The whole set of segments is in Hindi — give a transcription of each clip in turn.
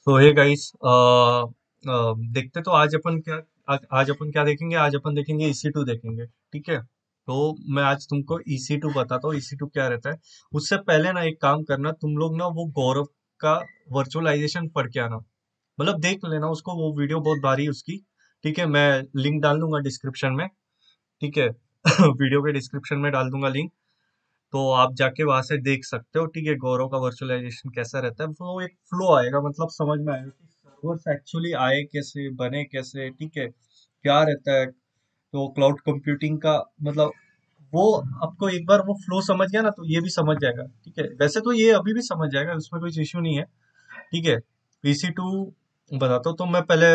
तो हे गाइस, देखते तो आज अपन क्या देखेंगे। आज अपन देखेंगे EC2 देखेंगे। ठीक है। तो मैं आज तुमको EC2 बताता हूँ, EC2 क्या रहता है। उससे पहले ना एक काम करना, तुम लोग ना वो गौरव का वर्चुअलाइजेशन पढ़ के आना। मतलब देख लेना उसको, वो वीडियो बहुत भारी है उसकी। ठीक है, मैं लिंक डाल दूंगा डिस्क्रिप्शन में। ठीक है। वीडियो के डिस्क्रिप्शन में डाल दूंगा लिंक। तो आप जाके वहां से देख सकते हो। ठीक है, गौरव का वर्चुअलाइजेशन कैसा रहता है, वो एक फ्लो आएगा, मतलब समझ में आएगा कि सर्वर्स एक्चुअली आए कैसे, बने कैसे। ठीक है, क्या रहता है। तो क्लाउड कंप्यूटिंग का मतलब वो आपको एक बार वो फ्लो समझ गया ना, तो ये भी समझ जाएगा। ठीक है, वैसे तो ये अभी भी समझ जाएगा, उसमें कोई इश्यू नहीं है। ठीक है। EC2 बताता हूँ तो मैं पहले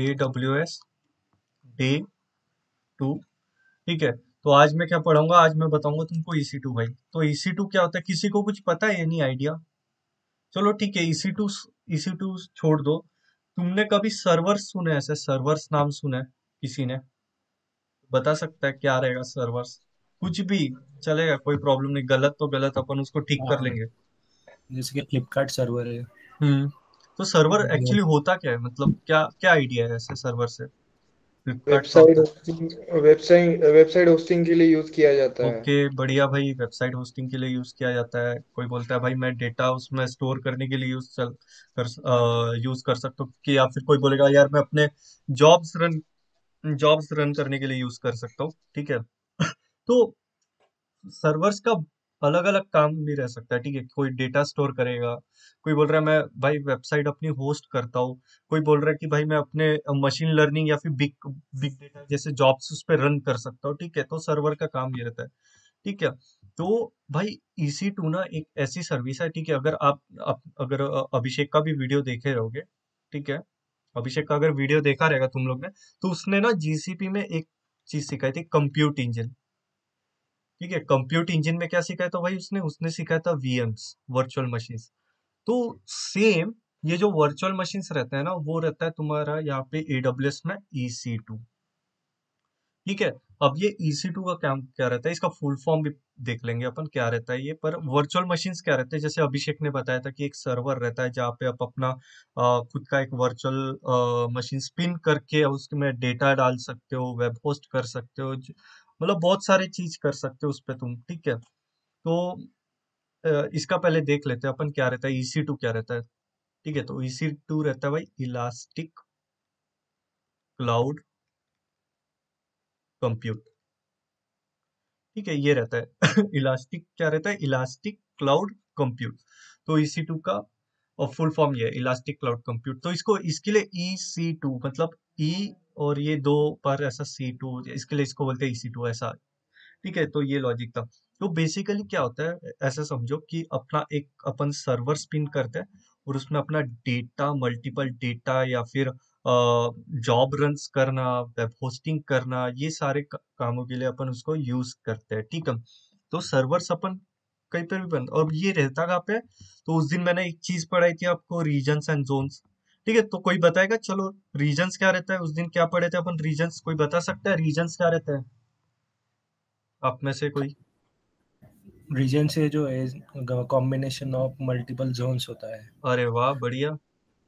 AWS Day 2। ठीक है। तो आज मैं क्या पढ़ाऊंगा, आज मैं बताऊंगा तुमको EC2 भाई। तो EC2 क्या होता है, किसी को कुछ पता है, नहीं आइडिया? चलो ठीक है, EC2 छोड़ दो। तुमने कभी सर्वर्स सुने, ऐसे सर्वर्स नाम सुना है किसी ने? बता सकता है क्या रहेगा सर्वर्स? कुछ भी चलेगा, कोई प्रॉब्लम नहीं। गलत तो गलत, अपन उसको ठीक कर हाँ, लेंगे। जैसे कि फ्लिपकार्ट सर्वर है। हम्म। तो सर्वर ये एक्चुअली होता क्या है, मतलब क्या क्या आइडिया है ऐसे सर्वर से? फ्लिपकार्ट का वेबसाइट होता है। होस्टिंग वेबसाइट होस्टिंग के लिए यूज किया जाता है। ओके, बढ़िया भाई। वेबसाइट होस्टिंग के लिए यूज किया जाता है। कोई बोलता है भाई मैं डेटा उसमें स्टोर करने के लिए यूज कर सकता हूँ, कि या फिर कोई बोलेगा यार मैं अपने जॉब्स रन जॉब्स रन करने के लिए यूज कर सकता हूँ। ठीक है। तो सर्वर्स का अलग अलग काम भी रह सकता है। ठीक है, कोई डेटा स्टोर करेगा। कोई बोल रहा है मैं भाई वेबसाइट अपनी होस्ट करता हूँ। कोई बोल रहा है कि भाई मैं अपने मशीन लर्निंग या फिर बिग बिग डेटा जैसे जॉब्स उस पर रन कर सकता हूँ। ठीक है, तो सर्वर का काम ये रहता है। ठीक है। तो भाई EC2 ना एक ऐसी सर्विस है। ठीक है, अगर आप अगर अभिषेक का भी वीडियो देखे रहोगे। ठीक है, अभिषेक का अगर वीडियो देखा रहेगा तुम लोग ने, तो उसने ना GCP में एक चीज सिखाई थी, कंप्यूट इंजन। ठीक है, कंप्यूट इंजन में क्या सिखाया था भाई, उसने उसने सिखाया था VMs, वर्चुअल मशीन्स। तो सेम ये जो वर्चुअल मशीन्स रहता है ना, वो रहता है तुम्हारा यहाँ पे AWS में EC2। ठीक है। अब ये EC2 का काम क्या रहता है, इसका फुल फॉर्म भी देख लेंगे अपन क्या रहता है ये। पर वर्चुअल मशीन्स क्या रहते हैं, जैसे अभिषेक ने बताया था कि एक सर्वर रहता है जहाँ पे आप अपना खुद का एक वर्चुअल मशीन स्पिन करके उसमें डेटा डाल सकते हो, वेब होस्ट कर सकते हो, मतलब बहुत सारी चीज कर सकते हो उस पे तुम। ठीक है। तो इसका पहले देख लेते हैं अपन क्या रहता है, EC2 क्या रहता है। ठीक है, तो EC2 रहता है भाई इलास्टिक क्लाउड कंप्यूट। ठीक है, ये रहता है। इलास्टिक क्या रहता है, इलास्टिक क्लाउड कंप्यूट। तो EC2 का और फुल फॉर्म ये है, इलास्टिक क्लाउड कंप्यूट। तो इसको इसके लिए EC2 मतलब ई और ये दो पर ऐसा C2, इसके लिए इसको बोलते हैं EC2 ऐसा। ठीक है, तो ये लॉजिक था। तो बेसिकली क्या होता है, ऐसा समझो कि अपना एक अपन सर्वर स्पिन करते हैं, और उसमें अपना डेटा, मल्टीपल डेटा या फिर जॉब रन्स करना, वेब होस्टिंग करना, ये सारे कामों के लिए अपन उसको यूज करते हैं। ठीक है। तो सर्वर्स अपन कहीं पर भी बंद, और ये रहता कहाँ पे है? तो उस दिन मैंने एक चीज पढ़ाई थी आपको, रीजन्स एंड जोन्स। ठीक है, तो कोई बताएगा, चलो रीजन्स क्या रहता है, उस दिन क्या पढ़े थे अपन रीजन्स, कोई बता सकता है रीजन्स क्या रहता है आप में से कोई? रीजन से जो है कॉम्बिनेशन ऑफ मल्टीपल जोन्स होता है। अरे वाह, बढ़िया।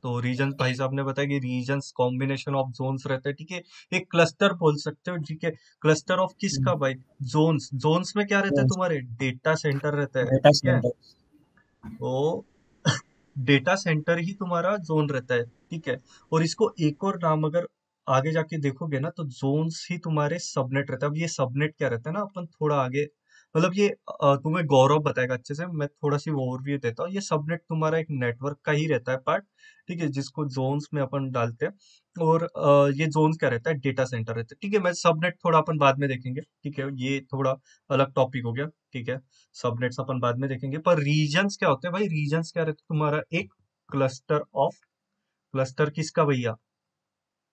तो रीजन भाई साहब ने बताया कि रीजन्स कॉम्बिनेशन ऑफ जोन्स रहते हैं। ठीक है, एक क्लस्टर बोल सकते हो। ठीक है, क्लस्टर ऑफ किसका भाई? जोन्स। जोन्स में क्या रहता है, तुम्हारे डेटा सेंटर रहता है। डेटा ठीक है। सेंटर। तो डेटा सेंटर ही तुम्हारा जोन रहता है। ठीक है। और इसको एक और नाम अगर आगे जाके देखोगे ना, तो जोन्स ही तुम्हारे सबनेट रहता है। अब ये सबनेट क्या रहता है ना, अपन थोड़ा आगे मतलब ये तुम्हें गौरव बताएगा अच्छे से, मैं थोड़ा सी ओवरव्यू देता हूँ। ये सबनेट तुम्हारा एक नेटवर्क का ही रहता है पार्ट। ठीक है, जिसको जोन्स में अपन डालते हैं। और ये जोन्स क्या रहता है, डेटा सेंटर रहता है। ठीक है, मैं सबनेट थोड़ा अपन बाद में देखेंगे। ठीक है, ये थोड़ा अलग टॉपिक हो गया। ठीक है, सबनेट्स अपन बाद में देखेंगे। पर रीजन्स क्या होते हैं भाई, रीजन्स क्या रहते हैं, तुम्हारा एक क्लस्टर ऑफ, क्लस्टर किसका भैया?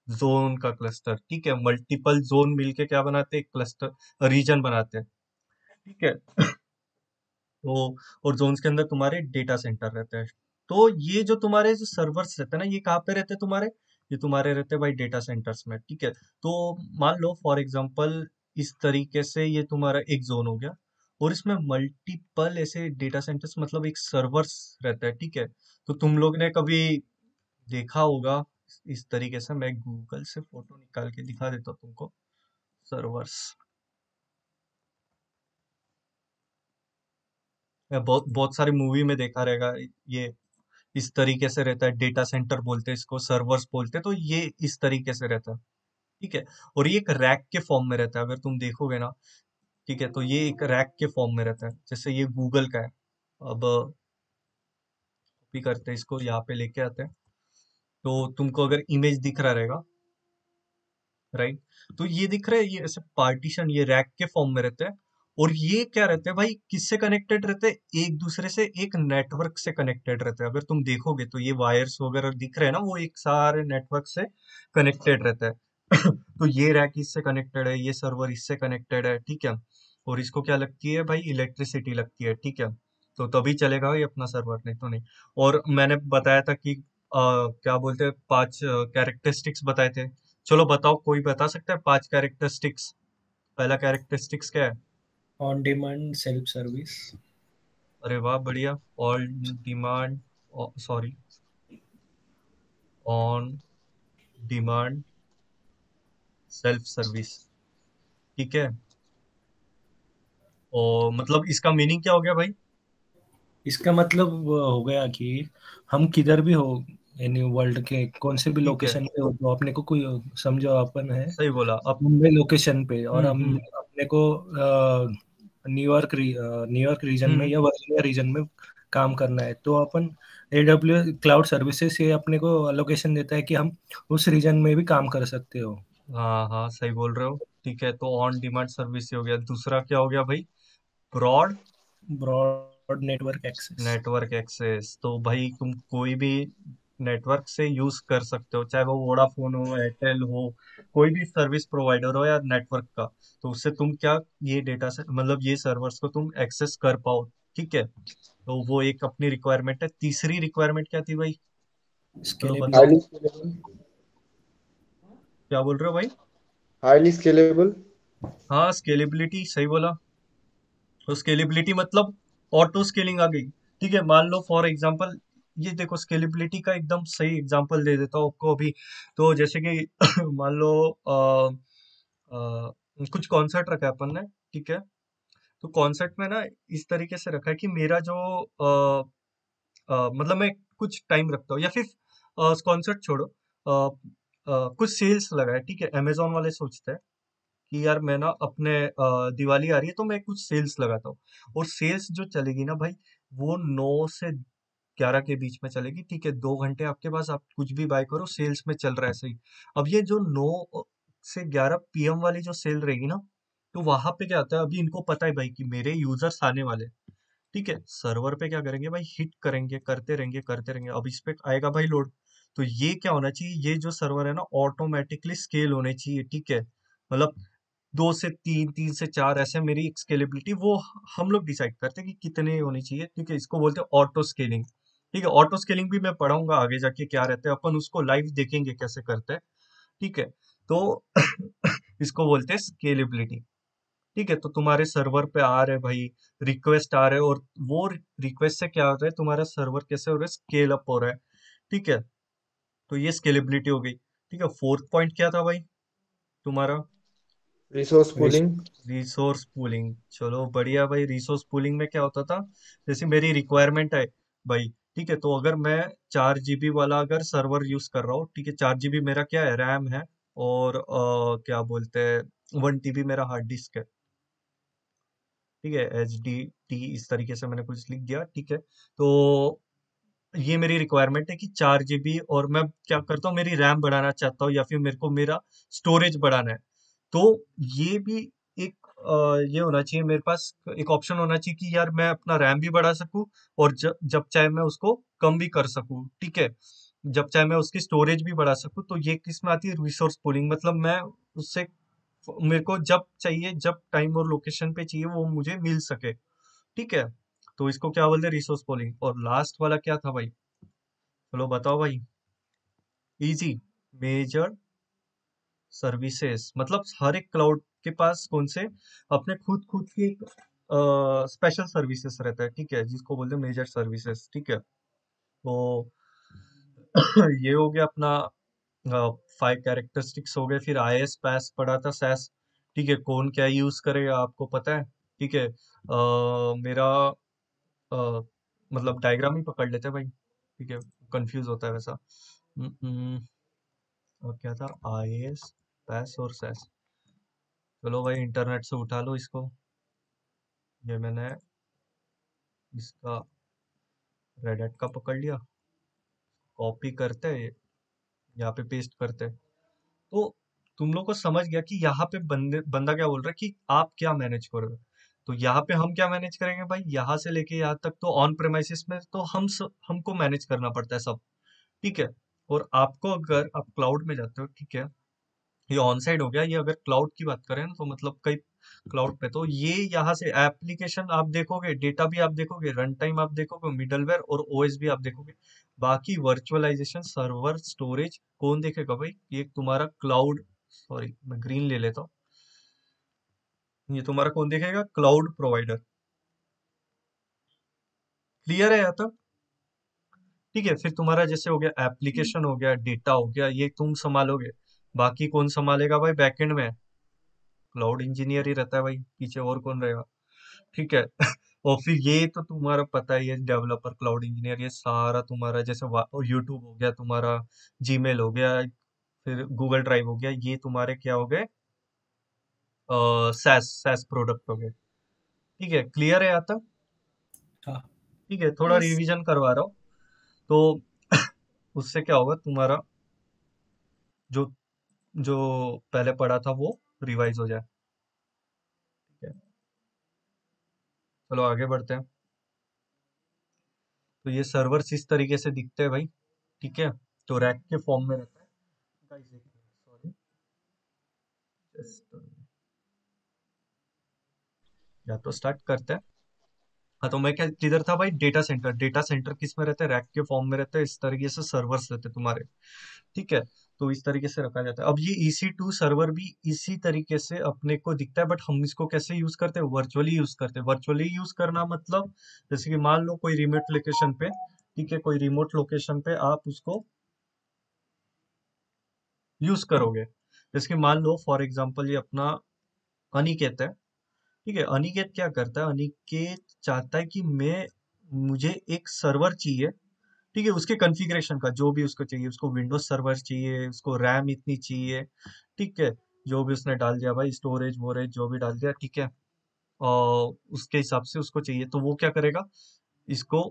जोन का क्लस्टर। ठीक है, मल्टीपल जोन मिलके क्या बनाते हैं, क्लस्टर रीजन बनाते हैं। ठीक है। तो और जोन्स के अंदर तुम्हारे डेटा सेंटर रहते हैं। तो ये जो तुम्हारे जो सर्वर्स रहते हैं ना, ये कहाँ पे रहते हैं तुम्हारे? ये तुम्हारे रहते हैं भाई डेटा सेंटर्स में। ठीक है। तो मान लो फॉर एग्जांपल इस तरीके से ये तुम्हारा एक जोन हो गया। और इसमें मल्टीपल ऐसे डेटा सेंटर्स, मतलब एक सर्वर्स रहता है, ठीक है। तो तुम लोग ने कभी देखा होगा इस तरीके से, मैं गूगल से फोटो निकाल के दिखा देता हूँ तुमको। सर्वर्स बहुत बहुत सारी मूवी में देखा रहेगा ये। इस तरीके से रहता है, डेटा सेंटर बोलते हैं इसको, सर्वर्स बोलते हैं, तो ये इस तरीके से रहता है, ठीक है। और ये एक रैक के फॉर्म में रहता है, अगर तुम देखोगे ना, ठीक है, तो ये एक रैक के फॉर्म में रहता है, जैसे ये गूगल का है। अब कॉपी करते हैं इसको, यहाँ पे लेके आते हैं। तो तुमको अगर इमेज दिख रहा रहेगा, राइट, तो ये दिख रहा है, ये ऐसे पार्टीशन, ये रैक के फॉर्म में रहते हैं। और ये क्या रहते हैं भाई, किससे कनेक्टेड रहते हैं, एक दूसरे से एक नेटवर्क से कनेक्टेड रहते हैं। अगर तुम देखोगे तो ये वायर्स वगैरह दिख रहे हैं ना, वो एक सारे नेटवर्क से कनेक्टेड रहता है। तो ये रैक इससे कनेक्टेड है, ये सर्वर इससे कनेक्टेड है, ठीक है। और इसको क्या लगती है भाई, इलेक्ट्रिसिटी लगती है, ठीक है। तो तभी चलेगा भाई अपना सर्वर, नहीं तो नहीं। और मैंने बताया था कि क्या बोलते हैं, 5 कैरेक्टरिस्टिक्स बताए थे। चलो बताओ, कोई बता सकता है 5 कैरेक्टरिस्टिक्स? पहला कैरेक्टरिस्टिक्स क्या है? On demand self service. अरे वाह, बढ़िया। All demand, sorry, on demand self service, ठीक है। और मतलब इसका मीनिंग क्या हो गया भाई? इसका मतलब वो हो गया कि हम किधर भी हो, यानी वर्ल्ड के कौन से भी ठीक है, लोकेशन पे हो, तो अपने को कोई, समझो अपन है सही बोला अब। मुंबई लोकेशन पे, और हम हम्म। अपने को न्यूयॉर्क रीजन में हम्म। या वर्जीनिया रीजन में काम करना है, तो अपन AWS क्लाउड सर्विसेज से अपने को लोकेशन देता है कि हम उस रीजन में भी काम कर सकते हो। हाँ हाँ, सही बोल रहे हो। ठीक है, तो ऑन डिमांड सर्विस हो गया। दूसरा क्या हो गया भाई? Broad broad network access. Network access. तो भाई तुम कोई भी नेटवर्क से यूज कर सकते हो, चाहे वो वोडाफोन हो, एयरटेल हो, कोई भी सर्विस प्रोवाइडर हो या नेटवर्क का। तो उससे तुम क्या, ये डेटा से मतलब ये सर्वर्स को तुम एक्सेस कर पाओ, ठीक है। तो वो एक अपनी रिक्वायरमेंट है। तीसरी रिक्वायरमेंट क्या थी भाई? चलो बताओ। स्केलेबिलिटी। Highly scalable. क्या बोल रहे हो भाई? Highly scalable. हाँ, स्केलेबिलिटी, सही बोला। तो स्केलेबिलिटी मतलब ऑटो स्केलिंग आ गई, ठीक है। मान लो फॉर एग्जांपल, ये देखो स्केलेबिलिटी का एकदम सही एग्जांपल दे देता हूँ आपको अभी। तो जैसे कि मान लो कुछ कॉन्सर्ट रखा है अपन ने, ठीक है। तो कॉन्सर्ट में ना इस तरीके से रखा है कि मेरा जो मतलब मैं कुछ टाइम रखता हूँ, या फिर कॉन्सर्ट छोड़ो, कुछ सेल्स लगा है, ठीक है। अमेजोन वाले सोचते हैं कि यार मैं ना अपने दिवाली आ रही है तो मैं कुछ सेल्स लगाता हूँ। और सेल्स जो चलेगी ना भाई, वो 9 से 11 के बीच में चलेगी, ठीक है। 2 घंटे आपके पास, आप कुछ भी बाय करो, सेल्स में चल रहा है सही। अब ये जो 9 से 11 पीएम वाली जो सेल रहेगी ना, तो वहां पे क्या होता है, अभी इनको पता है भाई कि मेरे यूजर्स आने वाले हैं, ठीक है। सर्वर पे क्या करेंगे भाई, हिट करेंगे, करते रहेंगे करते रहेंगे। अब इस पे आएगा भाई लोड। तो ये क्या होना चाहिए, ये जो सर्वर है ना, ऑटोमेटिकली स्केल होने चाहिए, ठीक है। मतलब 2 से 3, 3 से 4, ऐसे मेरी स्केलेबिलिटी वो हम लोग डिसाइड करते हैं कि कितने होनी चाहिए, ठीक है। इसको बोलते हैं ऑटो स्केलिंग, ठीक है। ऑटो स्केलिंग भी मैं पढ़ाऊंगा आगे जाके क्या रहता है, अपन उसको लाइव देखेंगे कैसे करते हैं, ठीक है। तो इसको बोलते हैं स्केलेबिलिटी, ठीक है। तो तुम्हारे सर्वर पे आ रहे भाई, रिक्वेस्ट आ रहे, और वो रिक्वेस्ट से क्या हो रहा है, तुम्हारा सर्वर कैसे हो रहा है, स्केल अप हो रहा है, ठीक है। तो ये स्केलेबिलिटी हो गई, ठीक है। फोर्थ पॉइंट क्या था भाई तुम्हारा? Resource pooling. रिसोर्स पूलिंग, चलो बढ़िया भाई। रिसोर्स पूलिंग में क्या होता था, जैसे मेरी रिक्वायरमेंट है भाई, ठीक है। तो अगर मैं 4 GB वाला अगर सर्वर यूज कर रहा हूँ, ठीक है, 4 GB मेरा क्या है, रैम है। और क्या बोलते हैं, 1 TB मेरा हार्ड डिस्क है, ठीक है। HDD इस तरीके से मैंने कुछ लिख दिया, ठीक है। तो ये मेरी रिक्वायरमेंट है कि 4 GB, और मैं क्या करता हूँ, मेरी रैम बढ़ाना चाहता हूँ, या फिर मेरे को मेरा स्टोरेज बढ़ाना है। तो ये भी एक ये होना चाहिए मेरे पास, एक ऑप्शन होना चाहिए कि यार मैं अपना रैम भी बढ़ा सकूं, और जब चाहे मैं उसको कम भी कर सकूं, ठीक है। जब चाहे मैं उसकी स्टोरेज भी बढ़ा सकूं। तो ये किस में आती है, रिसोर्स पूलिंग। मतलब मैं उससे, मेरे को जब चाहिए, जब टाइम और लोकेशन पे चाहिए, वो मुझे मिल सके, ठीक है। तो इसको क्या बोलते हैं, रिसोर्स पूलिंग। और लास्ट वाला क्या था भाई? चलो बताओ भाई। इजी मेजर सर्विसेज, मतलब हर एक क्लाउड के पास कौन से अपने खुद खुद की स्पेशल सर्विसेज रहता है, ठीक है, जिसको बोलते हैं मेजर सर्विसेज, ठीक है। तो ये हो गया अपना 5 कैरेक्टरिस्टिक्स हो गए। फिर आईएस पास पढ़ा था, सैस, ठीक है, कौन क्या यूज करेगा आपको पता है, ठीक है। मेरा अ, मतलब डायग्राम ही पकड़ लेते हैं भाई, ठीक है, कंफ्यूज होता है वैसा। और क्या था, आईएएस, पैस और सैस। चलो भाई इंटरनेट से उठा लो इसको, ये मैंने इसका रेडिट का पकड़ लिया, कॉपी करते हैं, यहाँ पे पेस्ट करते हैं। तो तुम लोग को समझ गया कि यहाँ पे बंदा क्या बोल रहा है कि आप क्या मैनेज करोगे। तो यहाँ पे हम क्या मैनेज करेंगे भाई, यहाँ से लेके यहाँ तक तो ऑन प्रेमाइसिस में तो हमको मैनेज करना पड़ता है सब, ठीक है। और आपको अगर आप क्लाउड में जाते हो, ठीक है, ये ऑन साइड हो गया। ये अगर क्लाउड की बात करें ना, तो मतलब कई क्लाउड पे तो ये यहाँ से एप्लीकेशन आप देखोगे, डेटा भी आप देखोगे, रन टाइम आप देखोगे, मिडलवेयर और ओएस भी आप देखोगे। बाकी वर्चुअलाइजेशन, सर्वर, स्टोरेज कौन देखेगा भाई, ये तुम्हारा क्लाउड, सॉरी मैं ग्रीन ले लेता हूँ, ये तुम्हारा कौन देखेगा, क्लाउड प्रोवाइडर। क्लियर है यहाँ तक, ठीक है। फिर तुम्हारा जैसे हो गया एप्लीकेशन, हो गया डेटा, हो गया, ये तुम संभालोगे। बाकी कौन संभालेगा भाई बैकएंड में, क्लाउड इंजीनियर ही रहता है भाई पीछे, और कौन रहेगा, ठीक है। और फिर ये तो तुम्हारा पता ही है, डेवलपर, क्लाउड इंजीनियर, ये सारा तुम्हारा जैसे यूट्यूब हो गया तुम्हारा, जीमेल हो गया, फिर गूगल ड्राइव हो गया, ये तुम्हारे क्या हो गए, सैस सैस प्रोडक्ट हो गए, ठीक है। क्लियर है यहाँ तक, हाँ। ठीक है, थोड़ा यस। रिवीजन करवा रहा हूँ। तो उससे क्या होगा, तुम्हारा जो जो पहले पढ़ा था वो रिवाइज हो जाए, ठीक है। चलो आगे बढ़ते हैं। तो ये सर्वर्स इस तरीके से दिखते हैं भाई, ठीक है, तो रैक के फॉर्म में रहता है। Guys, एक मिनट, sorry, just, या तो स्टार्ट करते हैं। हाँ, तो मैं क्या किधर था भाई, डेटा सेंटर। डेटा सेंटर किस में रहता है, रैक के फॉर्म में रहता है, इस तरीके से सर्वर्स रहते हैं तुम्हारे, ठीक है। तो इस तरीके से रखा जाता है। अब ये EC2 सर्वर भी इसी तरीके से अपने को दिखता है, बट हम इसको कैसे यूज करते हैं, वर्चुअली यूज करते हैं। वर्चुअली यूज करना मतलब, जैसे कि मान लो कोई रिमोट लोकेशन पे, ठीक है, कोई रिमोट लोकेशन पे आप उसको यूज करोगे। जैसे कि मान लो फॉर एग्जांपल ये अपना अनिकेत है, ठीक है। अनिकेत क्या करता है, अनिकेत चाहता है कि मुझे एक सर्वर चाहिए, ठीक है, उसके कॉन्फ़िगरेशन का जो भी उसको चाहिए, उसको विंडोज सर्वर चाहिए, उसको रैम इतनी चाहिए, ठीक है, जो भी उसने डाल दिया भाई, स्टोरेज वोरेज जो भी डाल दिया, ठीक है, और उसके हिसाब से उसको चाहिए, तो वो क्या करेगा, इसको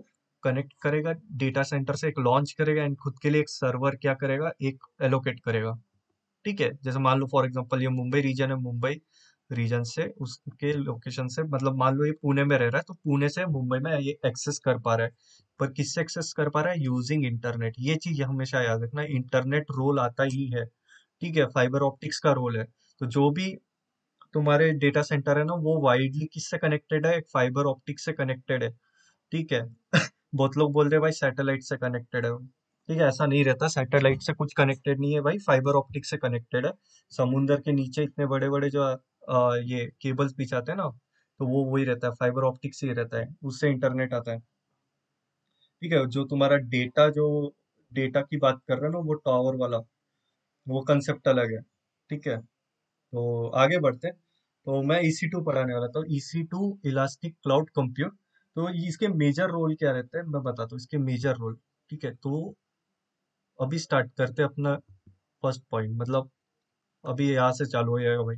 कनेक्ट करेगा डेटा सेंटर से, एक लॉन्च करेगा एंड खुद के लिए एक सर्वर क्या करेगा, एक एलोकेट करेगा, ठीक है। जैसे मान लो फॉर एग्जांपल ये मुंबई रीजन है, मुंबई रीजन से उसके लोकेशन से, मतलब मान लो ये पुणे में रह रहा है, तो पुणे से मुंबई में ये एक्सेस कर पा रहा है। पर किससे एक्सेस कर पा रहा है, यूजिंग इंटरनेट। ये चीज हमेशा याद रखना, इंटरनेट रोल आता ही है, ठीक है, फाइबर ऑप्टिक्स का रोल है। तो जो भी तुम्हारे डेटा सेंटर है ना, वो वाइडली किससे कनेक्टेड है, एक फाइबर ऑप्टिक्स से कनेक्टेड है, ठीक है। बहुत लोग बोल रहे हैं भाई सैटेलाइट से कनेक्टेड है, ठीक है, ऐसा नहीं रहता, सैटेलाइट से कुछ कनेक्टेड नहीं है भाई, फाइबर ऑप्टिक से कनेक्टेड है। समुंदर के नीचे इतने बड़े बड़े जो ये केबल्स बिछाते हैं ना, तो वो वही रहता है, फाइबर ऑप्टिक से ही रहता है, उससे इंटरनेट आता है, ठीक है। जो तुम्हारा डेटा की बात कर रहे हो ना, वो टावर वाला, वो कंसेप्ट अलग है, ठीक है। तो आगे बढ़ते हैं। तो मैं EC2 पढ़ाने वाला था, EC2 इलास्टिक क्लाउड कंप्यूट। तो इसके मेजर रोल क्या रहते हैं मैं बताता हूँ, इसके मेजर रोल, ठीक है। तो अभी स्टार्ट करते हैं अपना फर्स्ट पॉइंट, मतलब अभी यहाँ से चालू हो जाएगा भाई।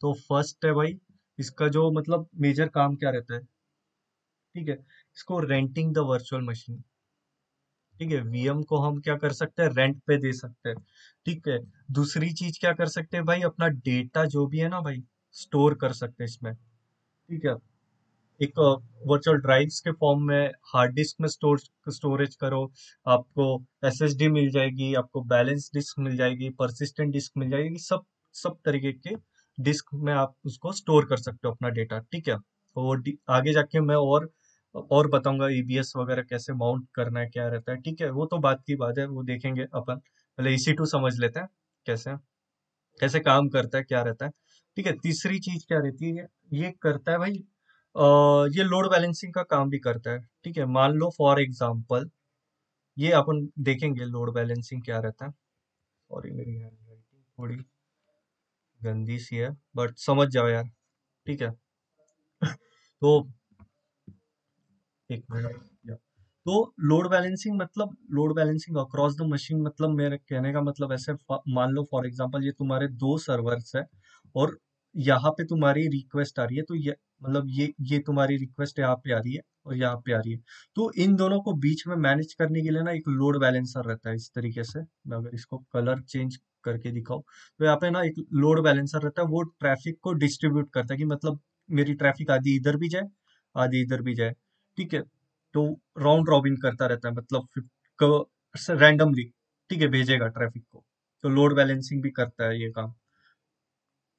तो फर्स्ट है भाई, इसका जो मतलब मेजर काम क्या रहता है, ठीक है, इसको रेंटिंग द वर्चुअल मशीन, ठीक है। VM को हम क्या कर सकते हैं, रेंट पे दे सकते हैं, ठीक है। दूसरी चीज क्या कर सकते हैं भाई, अपना डेटा जो भी है ना भाई, स्टोर कर सकते हैं इसमें, ठीक है। एक वर्चुअल ड्राइव्स के फॉर्म में, हार्ड डिस्क में स्टोरेज करो, आपको SSD मिल जाएगी, आपको बैलेंस डिस्क मिल जाएगी, परसिस्टेंट डिस्क मिल जाएगी, सब सब तरीके के डिस्क में आप उसको स्टोर कर सकते हो अपना डेटा, ठीक है। तो आगे जाके मैं और बताऊंगा EBS वगैरह कैसे माउंट करना है, क्या रहता है, ठीक है, वो तो बात की बात है, वो देखेंगे अपन। पहले EC2 समझ लेते हैं कैसे कैसे काम करता है, क्या रहता है, ठीक है। तीसरी चीज क्या रहती है, ये करता है भाई ये लोड बैलेंसिंग का काम भी करता है। ठीक है, मान लो फॉर एग्जांपल, ये अपन देखेंगे लोड बैलेंसिंग क्या रहता है। सॉरी, मेरी हैंडराइटिंग थोड़ी गंदी सी है, बट समझ जाओ यार। ठीक है, तो एक मिनट या तो load balancing across the machine, मतलब मेरे कहने का मतलब ऐसे, मान लो फॉर एग्जांपल ये तुम्हारे दो सर्वर्स है, और यहाँ पे तुम्हारी रिक्वेस्ट आ रही है, तो ये मतलब ये तुम्हारी रिक्वेस्ट यहाँ पे आ रही है और यहाँ पे आ रही है। तो इन दोनों को बीच में मैनेज करने के लिए ना एक लोड बैलेंसर रहता है। इस तरीके से मैं अगर इसको कलर चेंज करके दिखाऊं, तो यहाँ पे ना एक लोड बैलेंसर रहता है, वो ट्रैफिक को डिस्ट्रीब्यूट करता है कि मतलब मेरी ट्रैफिक आधी इधर भी जाए, आधी इधर भी जाए। ठीक है, तो राउंड रॉबिन करता रहता है, मतलब रैंडमली, ठीक है, भेजेगा ट्रैफिक को। तो लोड बैलेंसिंग भी करता है ये काम।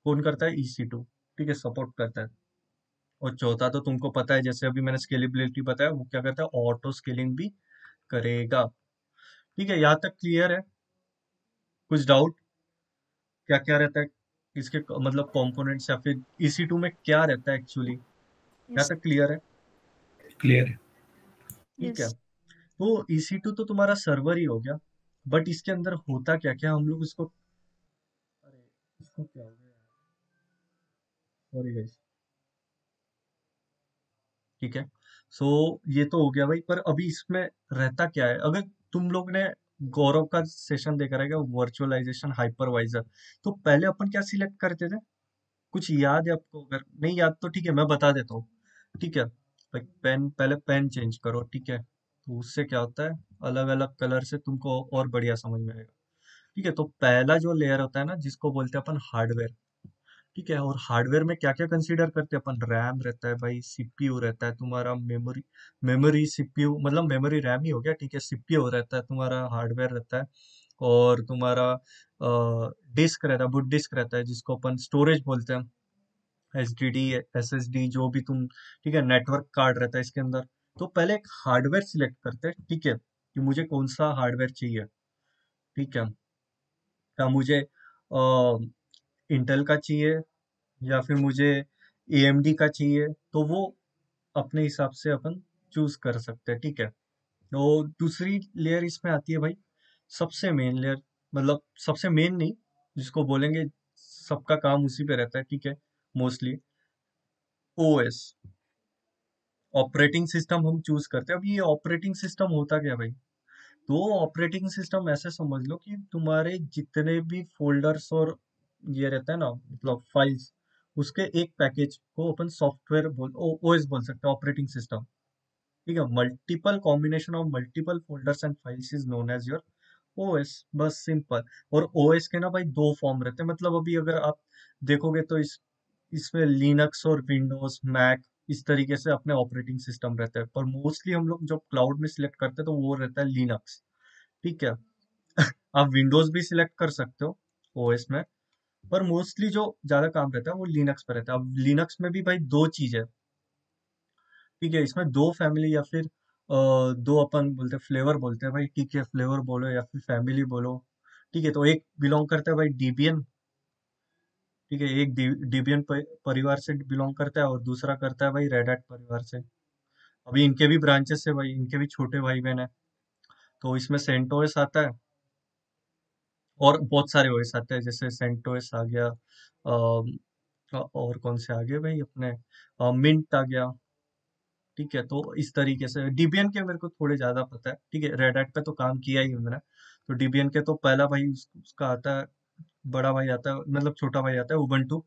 कौन करता है? EC2। ठीक है, सपोर्ट करता है। और चौथा तो तुमको पता है, जैसे अभी मैंने स्केलेबिलिटी बताया, वो क्या करता है? ऑटो स्केलिंग भी करेगा। ठीक है, यहाँ तक क्लियर है? कुछ डाउट? क्या क्या रहता है इसके मतलब कंपोनेंट्स, या फिर EC2 में क्या रहता है एक्चुअली? यहाँ Yes. तक क्लियर है? क्लियर है। ठीक है, Yes. तो EC2 तो तुम्हारा सर्वर ही हो गया, बट इसके अंदर होता क्या क्या हम लोग इसको, अरे इसको क्या हो गया, सॉरी गाइस। ठीक है, सो ये तो हो गया भाई, पर अभी इसमें रहता क्या है? अगर तुम लोग ने गौरव का सेशन देखा रहेगा, वर्चुअलाइजेशन हाइपरवाइजर, तो पहले अपन क्या सिलेक्ट करते थे? कुछ याद है आपको? अगर नहीं याद तो ठीक है, मैं बता देता हूँ। ठीक है भाई, पेन, पहले पेन चेंज करो। ठीक है, तो उससे क्या होता है, अलग अलग कलर से तुमको और बढ़िया समझ में आएगा। ठीक है, तो पहला जो लेयर होता है ना, जिसको बोलते हैं अपन हार्डवेयर। ठीक है, और हार्डवेयर में क्या क्या कंसीडर करते हैं अपन? रैम रहता है भाई, CPU रहता है तुम्हारा, मेमोरी, मेमोरी CPU मतलब मेमोरी रैम ही हो गया। ठीक है, CPU रहता है तुम्हारा, हार्डवेयर रहता है, और तुम्हारा डिस्क रहता है, बुट डिस्क रहता है, जिसको अपन स्टोरेज बोलते हैं, HDD, SSD, जो भी तुम। ठीक है, नेटवर्क कार्ड रहता है इसके अंदर। तो पहले एक हार्डवेयर सिलेक्ट करते हैं। ठीक है, कि मुझे कौन सा हार्डवेयर चाहिए। ठीक है, क्या मुझे इंटेल का चाहिए, या फिर मुझे AMD का चाहिए, तो वो अपने हिसाब से अपन चूज कर सकते हैं। ठीक है, तो दूसरी लेयर इसमें आती है भाई, सबसे मेन लेयर, मतलब सबसे मेन नहीं, जिसको बोलेंगे सबका काम उसी पे रहता है। ठीक है, मोस्टली OS, ऑपरेटिंग सिस्टम हम चूज करते हैं। अब ये ऑपरेटिंग सिस्टम होता क्या है भाई? तो ऑपरेटिंग सिस्टम ऐसे समझ लो कि तुम्हारे जितने भी फोल्डर्स और ये रहता है ना, मतलब फाइल्स, उसके एक पैकेज को अपन सॉफ्टवेयर बोल, OS बोल सकते हैं, ऑपरेटिंग सिस्टम। ठीक है, multiple combination of multiple folders and files is known as your OS। बस सिंपल। और OS के ना भाई दो फॉर्म रहते हैं, मतलब अभी अगर आप देखोगे तो इसमें लिनक्स और विंडोज, मैक, इस तरीके से अपने ऑपरेटिंग सिस्टम रहते हैं, पर मोस्टली हम लोग जब क्लाउड में सिलेक्ट करते हैं तो वो रहता है लिनक्स। ठीक है, आप विंडोज भी सिलेक्ट कर सकते हो OS में, पर मोस्टली जो ज्यादा काम रहता है वो लिनक्स पे रहता है। अब लिनक्स में भी भाई दो चीज है। ठीक है, इसमें दो फैमिली, या फिर दो अपन बोलते हैं फ्लेवर बोलते हैं भाई। ठीक है, फ्लेवर बोलो या फिर फैमिली बोलो। ठीक है, तो एक बिलोंग करता है भाई Debian। ठीक है, एक Debian परिवार से बिलोंग करता है, और दूसरा करता है भाई रेड हैट परिवार से। अभी इनके भी ब्रांचेस है भाई, इनके भी छोटे भाई बहन है। तो इसमें CentOS आता है, और बहुत सारे OS आते हैं, जैसे CentOS आ गया, और कौन से आ गए भाई अपने, मिंट आ गया। ठीक है, तो इस तरीके से Debian के मेरे को थोड़े ज्यादा पता है। ठीक है, रेड हैट पे तो काम किया ही हूँ मैंने। तो Debian के तो पहला भाई उसका आता है, बड़ा भाई आता है, मतलब छोटा भाई आता है, उबंटू।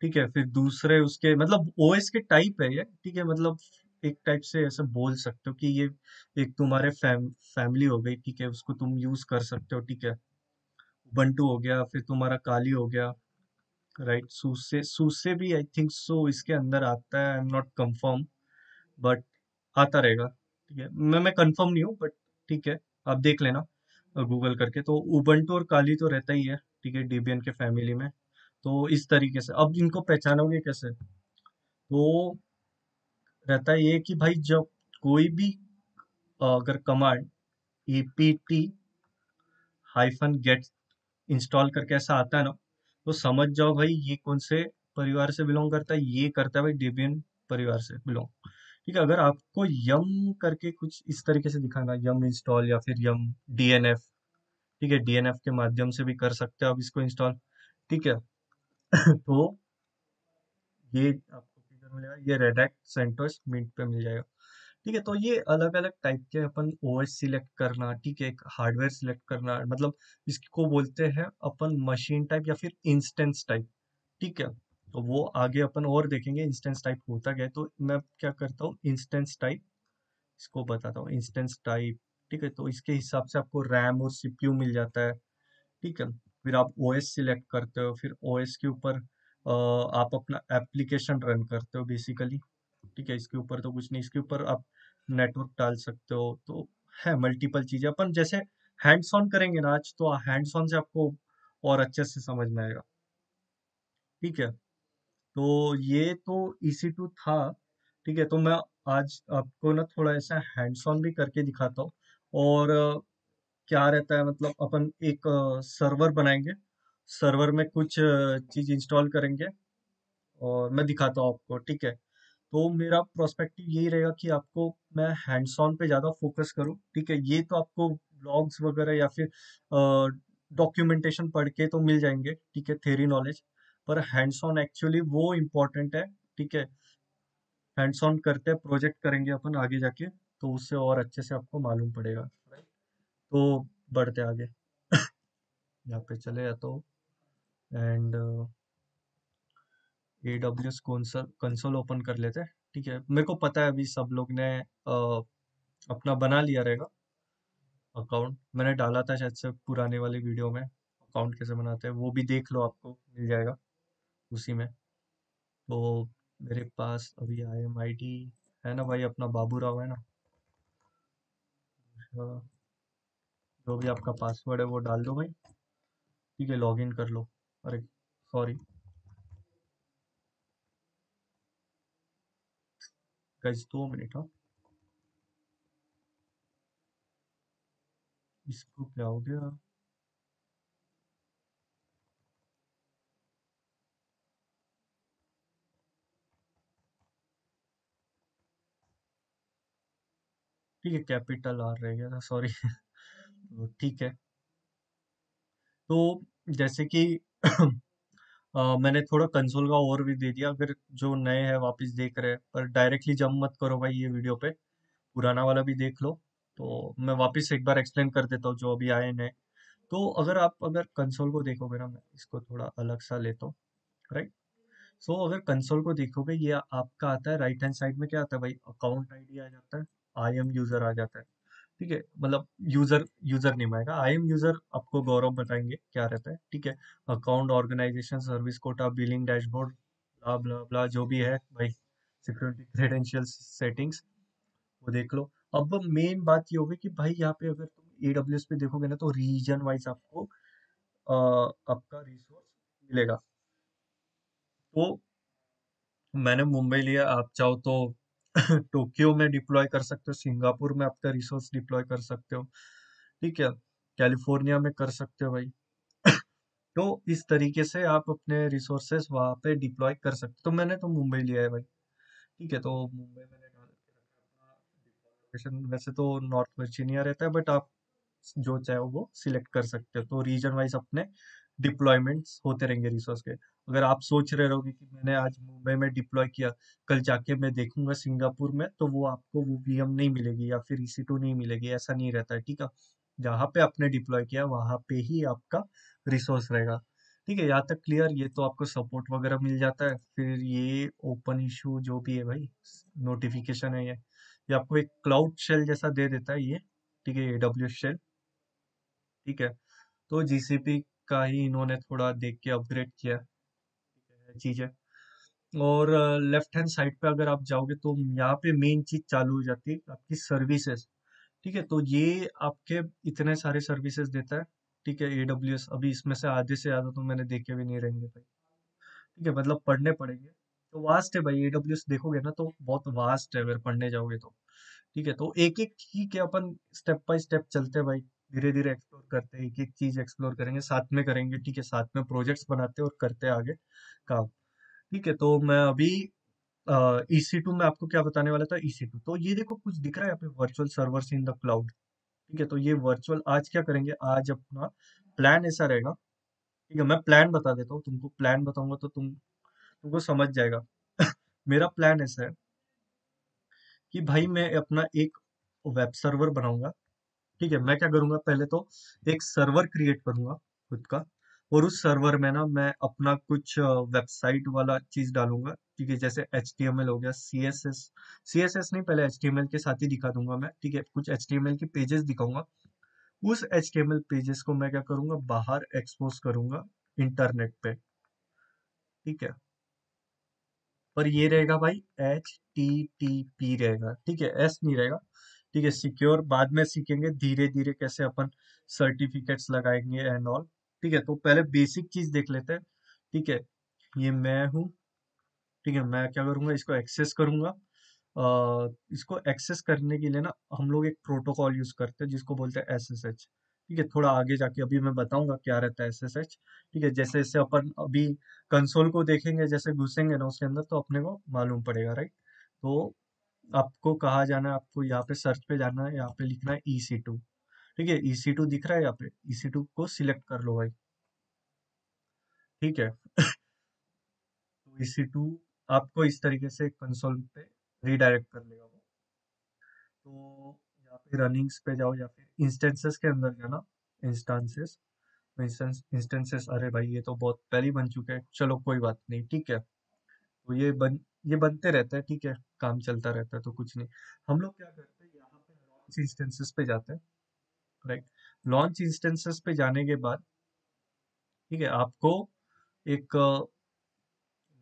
ठीक है, फिर दूसरे उसके मतलब OS के टाइप है ये। ठीक है, मतलब एक टाइप से ऐसे बोल सकते हो कि ये एक तुम्हारे फैमिली हो गई। ठीक है, उसको तुम यूज कर सकते हो। ठीक है, उबंटू हो गया, फिर तुम्हारा काली हो गया, राइट। सूसे भी आई थिंक सो इसके अंदर आता है, I am not confirm, but आता रहेगा। ठीक है, मैं कंफर्म नहीं हूँ, बट ठीक है, आप देख लेना गूगल करके। तो उबंटू और काली तो रहता ही है। ठीक है, Debian के फैमिली में। तो इस तरीके से अब इनको पहचानोगे कैसे? तो रहता है ये कि भाई जब कोई भी अगर कमांड ept-get इंस्टॉल करके ऐसा आता है ना, तो समझ जाओ भाई ये कौन से परिवार से बिलोंग करता है। ये करता है भाई Debian परिवार से बिलोंग। ठीक है, अगर आपको यम करके कुछ इस तरीके से दिखाना, यम इंस्टॉल या फिर यम डीएनएफ, ठीक है, डीएनएफ के माध्यम से भी कर सकते हो आप इसको इंस्टॉल। ठीक है। तो ये आपको किधर मिलेगा, ये रेड हैट सेंटोस मिंट पे मिल जाएगा। ठीक है, तो ये अलग अलग टाइप के अपन ओएस सिलेक्ट करना, ठीक है, एक हार्डवेयर सिलेक्ट करना, मतलब इसको बोलते हैं अपन मशीन टाइप या फिर इंस्टेंस टाइप। ठीक है, तो वो आगे अपन और देखेंगे इंस्टेंस टाइप होता क्या है। तो मैं क्या करता हूँ, इंस्टेंस टाइप इसको बताता हूँ, इंस्टेंस टाइप। ठीक है, तो इसके हिसाब से आपको रैम और सीपीयू मिल जाता है। ठीक है, फिर आप ओएस सिलेक्ट करते हो, फिर ओएस के ऊपर आप अपना एप्लीकेशन रन करते हो बेसिकली। ठीक है, इसके ऊपर तो कुछ नहीं, इसके ऊपर आप नेटवर्क डाल सकते हो। तो है मल्टीपल चीजें, अपन जैसे हैंड्स ऑन करेंगे ना आज, तो हैंड्स ऑन से आपको और अच्छे से समझ में आएगा। ठीक है, तो ये तो EC2 था। ठीक है, तो मैं आज आपको ना थोड़ा ऐसा हैंड्स ऑन भी करके दिखाता हूँ। और क्या रहता है, मतलब अपन एक सर्वर बनाएंगे, सर्वर में कुछ चीज इंस्टॉल करेंगे और मैं दिखाता हूँ आपको। ठीक है, तो मेरा प्रोस्पेक्टिव यही रहेगा कि आपको मैं हैंड्स ऑन पे ज़्यादा फोकस करूँ। ठीक है, ये तो आपको ब्लॉग्स वगैरह या फिर डॉक्यूमेंटेशन पढ़ के तो मिल जाएंगे, ठीक है, थ्योरी नॉलेज, पर हैंड्स ऑन एक्चुअली वो इम्पोर्टेंट है। ठीक है, हैंड्स ऑन करते हैं, प्रोजेक्ट करेंगे अपन आगे जाके, तो उससे और अच्छे से आपको मालूम पड़ेगा। राइट, तो बढ़ते आगे। यहाँ पे चले जाता हूँ एंड AWS कंसोल ओपन कर लेते हैं। ठीक है, मेरे को पता है अभी सब लोग ने अपना बना लिया रहेगा अकाउंट, मैंने डाला था शायद से पुराने वाले वीडियो में, अकाउंट कैसे बनाते हैं वो भी देख लो, आपको मिल जाएगा उसी में। तो मेरे पास अभी IMID है ना भाई, अपना बाबू राव है ना। जो भी आपका पासवर्ड है वो डाल दो भाई। ठीक है, लॉग इन कर लो। अरे सॉरी गाइस, 2 मिनट। हाँ, इसको क्या हो गया। ठीक है, कैपिटल R रह गया था, सॉरी। तो ठीक है, तो जैसे कि मैंने थोड़ा कंसोल का ओवरव्यू दे दिया। अगर जो नए हैं वापस देख रहे हैं, पर डायरेक्टली जंप मत करो भाई ये वीडियो पे, पुराना वाला भी देख लो। तो मैं वापस एक बार एक्सप्लेन कर देता हूँ जो अभी आए नए। तो अगर कंसोल को देखोगे ना, मैं इसको थोड़ा अलग सा लेता हूँ। राइट, सो अगर कंसोल को देखोगे, ये आपका आता है राइट हैंड साइड में, क्या आता है भाई, अकाउंट आईडी आ जाता है, IM यूजर आ जाता है। ठीक है, मतलब यूजर यूजर नेम आएगा, IM यूजर आपको गौरव बताएंगे क्या रहता है। ठीक है, account, organisation, service quota, billing dashboard, blah blah blah जो भी है भाई, सिक्योरिटी क्रेडेंशियल्स, सेटिंग्स, वो देख लो। अब मेन बात ये होगी कि भाई यहाँ पे अगर तुम AWS पे देखोगे ना, तो रीजन वाइज आपको आपका रिसोर्स मिलेगा। तो मैंने मुंबई लिया, आप चाहो तो टोक्यो में डिप्लॉय कर सकते हो, सिंगापुर में आपका रिसोर्स डिप्लॉय कर सकते हो। ठीक है, कैलिफोर्निया में कर सकते हो भाई। तो इस तरीके से आप अपने रिसोर्सेस वहाँ पे डिप्लॉय कर सकते हो। तो मैंने तो मुंबई लिया है भाई। ठीक है, तो मुंबई मैंने डाल के रखा है अपना लोकेशन। वैसे तो नॉर्थ वर्जीनिया रहता है, बट आप जो चाहो वो सिलेक्ट कर सकते हो। तो रीजन वाइज अपने डिप्लॉयमेंट्स होते रहेंगे रिसोर्स के। अगर आप सोच रहे रहोगे कि मैंने आज मुंबई में डिप्लॉय किया, कल जाके मैं देखूंगा सिंगापुर में, तो वो आपको वो VM नहीं मिलेगी या फिर EC2 नहीं मिलेगी, ऐसा नहीं रहता है। ठीक है, जहाँ पे आपने डिप्लॉय किया वहां पे ही आपका रिसोर्स रहेगा। ठीक है, यहाँ तक क्लियर। ये तो आपको सपोर्ट वगैरह मिल जाता है। फिर ये ओपन इशू जो भी है भाई, नोटिफिकेशन है ये आपको एक क्लाउड शेल जैसा दे देता है ये। ठीक है, AWS शेल। ठीक है, तो GCP का ही इन्होंने थोड़ा देख के अपग्रेड किया है चीजें। और लेफ्ट हैंड साइड पे अगर आप जाओगे, तो यहाँ पे मेन चीज चालू हो जाती है आपकी सर्विसेज। ठीक है, तो ये आपके इतने सारे सर्विसेज देता है। ठीक है, AWS, अभी इसमें से आधे से ज्यादा तो मैंने देखे भी नहीं रहेंगे भाई। ठीक है, मतलब पढ़ने पड़ेंगे। तो वास्ट है भाई, AWS देखोगे ना तो बहुत वास्ट है अगर पढ़ने जाओगे तो। ठीक है, तो एक एक ठीक है, अपन स्टेप बाय स्टेप चलते हैं भाई, धीरे धीरे एक्सप्लोर करते हैं, एक एक चीज एक्सप्लोर करेंगे, साथ में करेंगे। ठीक है, साथ में प्रोजेक्ट्स बनाते हैं और करते हैं आगे काम। ठीक है, तो मैं अभी EC2 में आपको क्या बताने वाला था, EC2 तो ये देखो कुछ दिख रहा है यहाँ पे, virtual servers in the cloud. ठीक है, तो ये वर्चुअल आज क्या करेंगे, आज अपना प्लान ऐसा रहेगा। ठीक है, मैं प्लान बता देता हूँ तुमको, प्लान बताऊंगा तो तुमको समझ जाएगा। मेरा प्लान ऐसा है कि भाई मैं अपना एक वेब सर्वर बनाऊंगा। ठीक है, मैं क्या करूंगा, पहले तो एक सर्वर क्रिएट करूंगा खुद का, और उस सर्वर में ना मैं अपना कुछ वेबसाइट वाला चीज डालूंगा। ठीक है, जैसे HTML हो गया, CSS नहीं, पहले HTML के साथ ही दिखा दूंगा मैं। ठीक है, कुछ HTML के पेजेस दिखाऊंगा। उस HTML पेजेस को मैं क्या करूंगा, बाहर एक्सपोज करूंगा इंटरनेट पे। ठीक है, पर ये रहेगा भाई HTTP रहेगा। ठीक है, एस नहीं रहेगा। ठीक है, सिक्योर बाद में सीखेंगे धीरे धीरे कैसे अपन सर्टिफिकेट्स लगाएंगे एंड ऑल। ठीक है, तो पहले बेसिक चीज देख लेते हैं। ठीक है, ये मैं हूँ। ठीक है, मैं क्या करूंगा, इसको एक्सेस करूंगा। इसको एक्सेस करने के लिए ना हम लोग एक प्रोटोकॉल यूज करते हैं जिसको बोलते हैं SSH। ठीक है, थोड़ा आगे जाके अभी मैं बताऊंगा क्या रहता है SSH। ठीक है, जैसे जैसे अपन अभी कंसोल को देखेंगे, जैसे घुसेंगे ना उसके अंदर तो अपने को मालूम पड़ेगा, राइट। तो आपको कहाँ जाना है, आपको यहाँ पे सर्च पे जाना है, यहाँ पे लिखना है EC2। ठीक है, EC2 दिख रहा है यहाँ पे, EC2 को सिलेक्ट कर लो भाई। ठीक है, तो EC2 आपको इस तरीके से कंसोल पे रीडायरेक्ट कर लेगा वो। तो यहाँ पे रनिंग्स पे जाओ या फिर इंस्टेंसेस के अंदर जाना, इंस्टांसेस। इंस्टेंसेस, अरे भाई ये तो बहुत पहले ही बन चुके हैं, चलो कोई बात नहीं। ठीक है, तो ये बनते रहता है। ठीक है, काम चलता रहता है तो कुछ नहीं। हम लोग क्या करते हैं, यहाँ पे लॉन्च इंस्टेंसेस पे जाते हैं, राइट। लॉन्च इंस्टेंसेस पे जाने के बाद ठीक है, आपको एक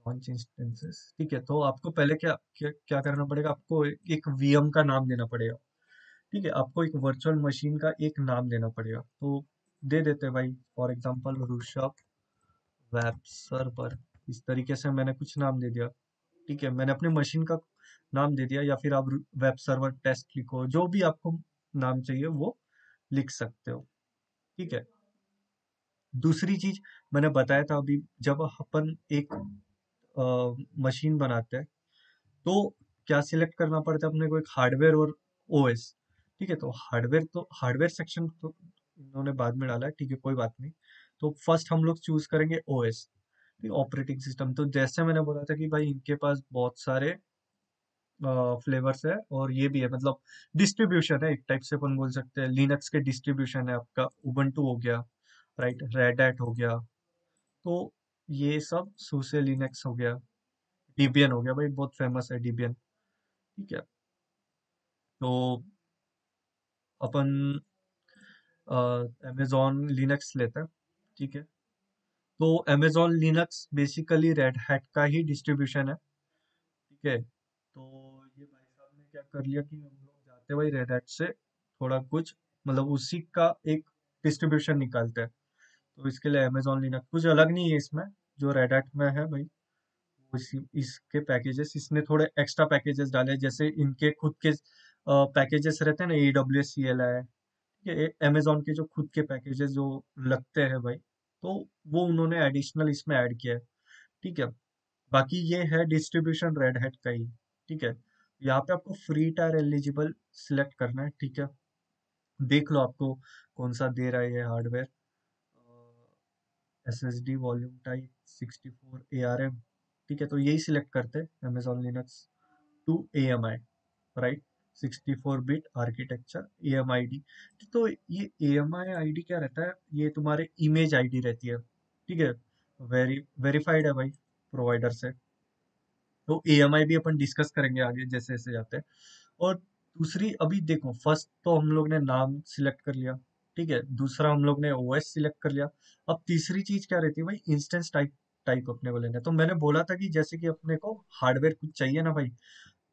लॉन्च इंस्टेंसेस, ठीक है, तो आपको पहले क्या क्या क्या करना पड़ेगा, आपको एक VM का नाम देना पड़ेगा। ठीक है, आपको एक वर्चुअल मशीन का एक नाम देना पड़ेगा, तो दे देते हैं भाई, for example Rishabh web server. इस तरीके से मैंने कुछ नाम दे दिया। ठीक है, मैंने अपनी मशीन का नाम दे दिया, या फिर आप वेब सर्वर टेस्ट लिखो, जो भी आपको नाम चाहिए वो लिख सकते हो। ठीक है, दूसरी चीज मैंने बताया था अभी, जब अपन एक मशीन बनाते हैं तो क्या सिलेक्ट करना पड़ता है अपने को, एक हार्डवेयर और OS। ठीक है, तो हार्डवेयर सेक्शन तो इन्होंने बाद में डाला है। ठीक है, कोई बात नहीं। तो फर्स्ट हम लोग चूज करेंगे OS, ऑपरेटिंग सिस्टम। तो जैसे मैंने बोला था कि भाई इनके पास बहुत सारे फ्लेवर्स है, और ये भी है, मतलब डिस्ट्रीब्यूशन है एक टाइप से अपन बोल सकते हैं। लिनक्स के डिस्ट्रीब्यूशन है, आपका उबंटू हो गया, राइट, रेड हैट हो गया। तो ये सब सूसे लिनक्स हो गया, Debian हो गया भाई, बहुत फेमस है Debian। ठीक है, तो अपन अमेजोन लिनक्स लेते हैं। ठीक है, तो Amazon Linux basically red hat का ही डिस्ट्रीब्यूशन है। ठीक है, तो ये भाई साहब ने क्या कर लिया कि हम लोग जाते भाई रेड हैट से थोड़ा कुछ, मतलब उसी का एक डिस्ट्रीब्यूशन निकालते हैं। तो इसके लिए अमेजोन लिनक्स कुछ अलग नहीं है इसमें, जो रेड हैट में है भाई, इसी इसके पैकेजेस इसने थोड़े एक्स्ट्रा पैकेजेस डाले, जैसे इनके खुद के पैकेजेस रहते हैं ना, AWS CLI, ये अमेजोन के जो खुद के पैकेजेस जो लगते हैं भाई, तो वो उन्होंने एडिशनल इसमें ऐड किया है। ठीक है, बाकी ये है डिस्ट्रीब्यूशन रेड हैट का ही। ठीक है, यहाँ पे आपको फ्री टायर एलिजिबल सिलेक्ट करना है। ठीक है, देख लो आपको कौन सा दे रहा है ये hardware. SSD volume type 64 ARM। ठीक है, तो यही सिलेक्ट करते हैं, Amazon Linux 2 AMI, right, 64 bit architecture, AMID। तो ये AMI ID क्या रहता है, ये तुम्हारे इमेज ID रहती है। ठीक है, वेरीफाइड है भाई प्रोवाइडर से। तो AMI भी अपन डिस्कस करेंगे आगे जैसे जैसे जाते हैं। और दूसरी, अभी देखो, फर्स्ट तो हम लोग ने नाम सिलेक्ट कर लिया। ठीक है, दूसरा हम लोग ने OS सिलेक्ट कर लिया। अब तीसरी चीज क्या रहती है भाई, इंस्टेंस टाइप टाइप अपने को लेना है। तो मैंने बोला था कि जैसे कि अपने को हार्डवेयर कुछ चाहिए ना भाई,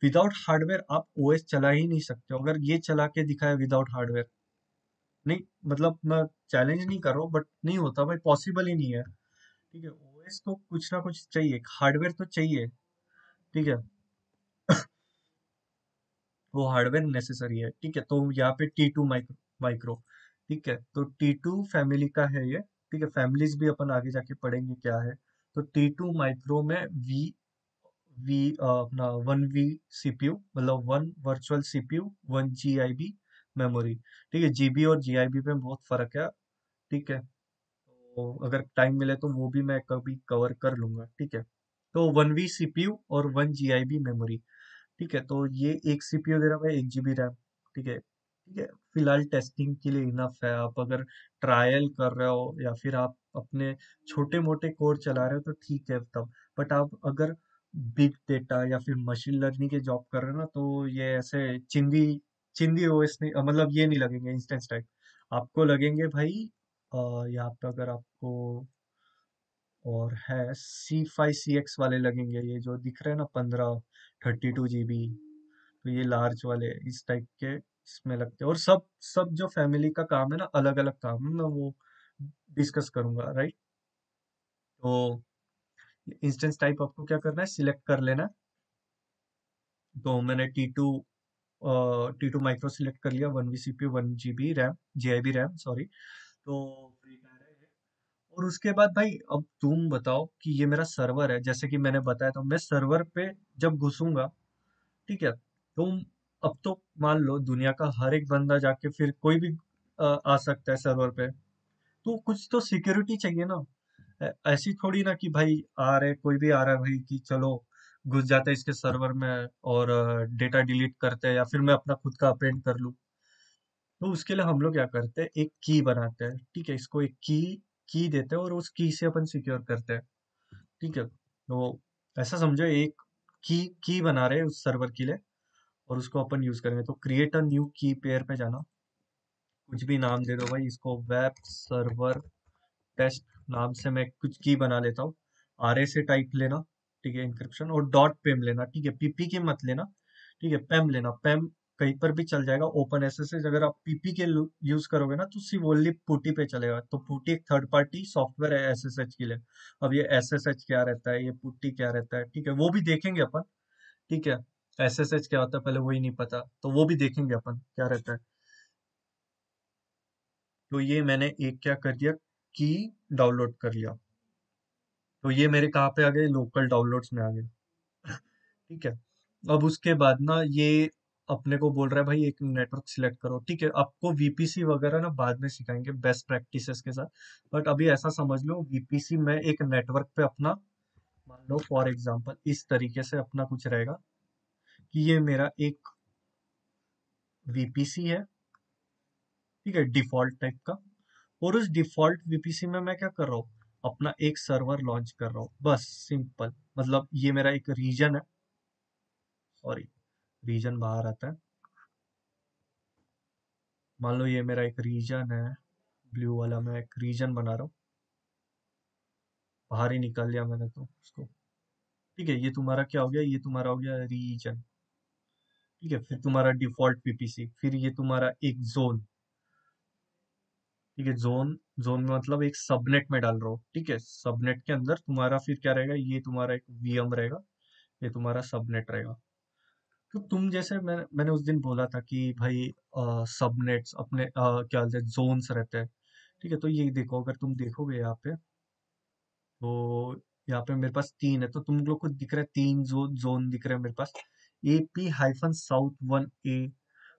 विदाउट हार्डवेयर आप OS चला ही नहीं सकते हो। अगर ये चला के दिखाया विदाउट हार्डवेयर, नहीं, मतलब मैं चैलेंज नहीं कर रहा हूँ, बट नहीं होता भाई, पॉसिबल ही नहीं है। ठीक है, OS को कुछ ना कुछ चाहिए, हार्डवेयर तो चाहिए। ठीक है, वो हार्डवेयर नेसेसरी है। ठीक है, तो यहाँ पे T2 माइक्रो। ठीक है, तो T2 फैमिली का है ये। ठीक है, फैमिलीज भी अपन आगे जाके पढ़ेंगे क्या है। तो T2 माइक्रो में अपना 1V CPU, मतलब 1 वर्चुअल CPU, 1 GIB मेमोरी। ठीक है, जीबी और जीआईबी में बहुत फर्क है। ठीक है, तो अगर टाइम मिले तो वो भी मैं कभी कवर कर लूंगा। ठीक है, तो 1V CPU और 1 GIB मेमोरी। ठीक है, तो ये एक सीपीयू दे रहा है, 1 GB रैम। ठीक है, ठीक है, फिलहाल टेस्टिंग के लिए इनफ है। आप अगर ट्रायल कर रहे हो या फिर आप अपने छोटे मोटे कोड चला रहे हो तो ठीक है तब। बट आप अगर बिग डेटा या फिर मशीन लर्निंग के जॉब कर रहे हो ना, तो ये ऐसे चिंदी चिंदी ओएस नहीं, मतलब ये नहीं लगेंगे इंस्टेंस टाइप। आपको लगेंगे भाई यहाँ पे अगर आपको और है C5CX वाले लगेंगे, ये जो दिख रहे हैं ना 15 32 GB। तो ये लार्ज वाले इस टाइप के इसमें लगते हैं। और सब सब जो फैमिली का काम है ना, अलग अलग काम है, मैं वो डिस्कस करूंगा, राइट। तो इंस्टेंस टाइप आपको क्या करना है, सिलेक्ट कर लेना है। तो मैंने T2 माइक्रो सिलेक्ट कर लिया, 1V CPU, 1 GB RAM, GIB RAM, sorry. तो फ्री फायर है ये। और उसके बाद भाई अब तुम बताओ कि ये मेरा सर्वर है, जैसे कि मैंने बताया था, मैं सर्वर पे जब घुसूंगा, ठीक है, तो अब तो मान लो दुनिया का हर एक बंदा जाके फिर कोई भी आ सकता है सर्वर पे। तो कुछ तो सिक्योरिटी चाहिए ना। ऐसी थोड़ी ना कि भाई आ रहे, कोई भी आ रहा है भाई कि चलो घुस जाते हैं इसके सर्वर में और डेटा डिलीट करते हैं या फिर मैं अपना खुद का अपेंड कर लूँ। तो उसके लिए हम लोग क्या करते हैं, एक की बनाते हैं। ठीक है, इसको एक की की देते हैं और उस की से अपन सिक्योर करते हैं। ठीक है, तो ऐसा समझो एक की बना रहे हैं उस सर्वर के लिए और उसको अपन यूज करेंगे। तो क्रिएट अ न्यू की पेयर पे जाना, कुछ भी नाम दे दो भाई, इसको वेब सर्वर टेस्ट नाम से मैं कुछ की बना लेता हूँ। आर ए से टाइप लेना, ठीक है, इंक्रिप्शन, और डॉट पेम लेना। ठीक है, पीपी के मत लेना। ठीक है, पेम लेना। पेम कहीं पर भी चल जाएगा। ओपन एसएसएच अगर आप पीपी के यूज करोगे ना तो सिर्फ ओनली पुटी पे चलेगा। तो पुटी एक थर्ड पार्टी सॉफ्टवेयर है एसएसएच के लिए। अब ये एसएसएच क्या रहता है, ये पुट्टी क्या रहता है, ठीक है, वो भी देखेंगे अपन। ठीक है, एसएसएच क्या होता है पहले वही नहीं पता, तो वो भी देखेंगे अपन क्या रहता है। तो ये मैंने एक क्या कर दिया, की डाउनलोड कर लिया। तो ये मेरे कहाँ पे आ गए, लोकल डाउनलोड्स में आ गए। ठीक है, अब उसके बाद ना ये अपने को बोल रहा है भाई एक नेटवर्क सिलेक्ट करो। ठीक है, आपको वीपीसी वगैरह ना बाद में सिखाएंगे बेस्ट प्रैक्टिसेस के साथ। बट अभी ऐसा समझ लो, वीपीसी में एक नेटवर्क पे अपना, मान लो फॉर एग्जांपल इस तरीके से अपना कुछ रहेगा कि ये मेरा एक वीपीसी है। ठीक है, डिफॉल्ट टाइप का। और उस डिफॉल्ट वीपीसी में मैं क्या कर रहा हूँ, अपना एक सर्वर लॉन्च कर रहा हूँ, बस सिंपल। मतलब ये मेरा एक रीजन है, सॉरी, रीजन बाहर आता है। मान लो ये मेरा एक रीजन है, ब्लू वाला मैं एक रीजन बना रहा हूँ। बाहर ही निकाल लिया मैंने तो उसको। ठीक है, ये तुम्हारा क्या हो गया, ये तुम्हारा हो गया रीजन। ठीक है, फिर तुम्हारा डिफॉल्ट पीपीसी, फिर ये तुम्हारा एक जोन। ठीक है, जोन, जोन में मतलब एक सबनेट में डाल रहा हूँ। ठीक है, सबनेट के अंदर तुम्हारा फिर क्या रहेगा, ये तुम्हारा एक वीएम रहेगा, ये तुम्हारा सबनेट रहेगा। तो तुम जैसे मैंने उस दिन बोला था कि भाई सबनेट्स अपने क्या बोलते हैं, जोन्स रहते हैं। ठीक है, तो ये देखो, अगर तुम देखोगे यहाँ पे, तो यहाँ पे मेरे पास तीन है, तो तुम लोग को दिख रहा है तीन जोन दिख रहे हैं मेरे पास। AP-South 1A,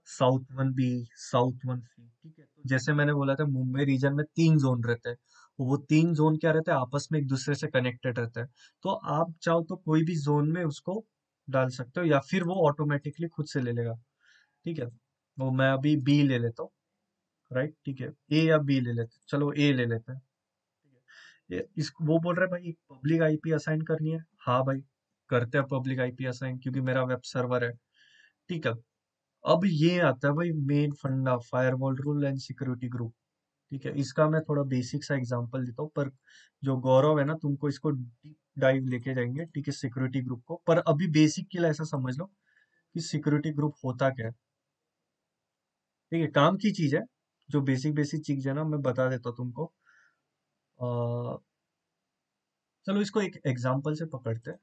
South 1B, South 1C। ठीक है, तो जैसे मैंने बोला था मुंबई रीजन में तीन जोन रहते हैं। वो तीन जोन क्या रहते हैं, आपस में एक दूसरे से कनेक्टेड रहते हैं। तो आप चाहो तो कोई भी जोन में उसको डाल सकते हो या फिर वो ऑटोमेटिकली खुद से ले लेगा। ठीक है, तो मैं अभी बी ले लेता हूँ, राइट। ठीक है, ए या बी ले लेते हैं, चलो ए ले लेते हैं। इस वो बोल रहा है भाई पब्लिक आईपी असाइन करनी है। हाँ भाई, करते हैं पब्लिक आईपी असाइन, क्योंकि मेरा वेब सर्वर है। ठीक है, अब ये आता है भाई मेन फंडा, firewall rule and security group. ठीक है, इसका मैं थोड़ा बेसिक सा एग्जांपल देता हूँ, पर जो गौरव है ना, तुमको इसको डीप डाइव लेके जाएंगे। ठीक है, सिक्योरिटी ग्रुप को, पर अभी बेसिक के लिए ऐसा समझ लो कि सिक्योरिटी ग्रुप होता क्या है। ठीक है, काम की चीज है, जो बेसिक बेसिक चीज है ना मैं बता देता हूँ तुमको। चलो इसको एक एग्जांपल से पकड़ते हैं।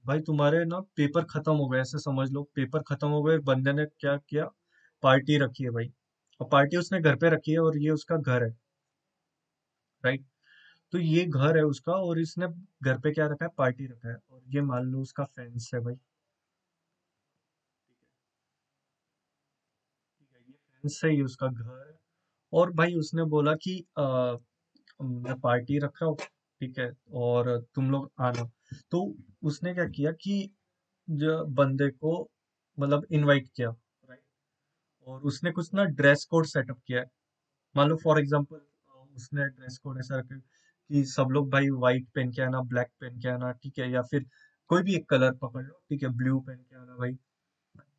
भाई तुम्हारे ना पेपर खत्म हो गए, ऐसे समझ लो पेपर खत्म हो गए, बंदे ने क्या किया, पार्टी रखी है भाई। और पार्टी उसने घर पे रखी है और ये उसका घर है, राइट। तो ये घर है उसका, और इसने घर पे क्या रखा है, पार्टी रखा है, और ये मान लो उसका फेंस है भाई। ठीक है, ये फेंस है, ये उसका घर है। और भाई उसने बोला कि मैं पार्टी रख रहा हूँ, ठीक है, और तुम लोग आना। तो उसने क्या किया कि जो बंदे को मतलब इनवाइट किया, राइट। और उसने कुछ ना ड्रेस कोड सेटअप किया है। मान लो फॉर एग्जांपल उसने ड्रेस कोड ऐसा रखा कि सब लोग भाई व्हाइट पहन के आना, ब्लैक पहन के आना, ठीक है, या फिर कोई भी एक कलर पकड़ लो, ठीक है, ब्लू पहन के आना भाई।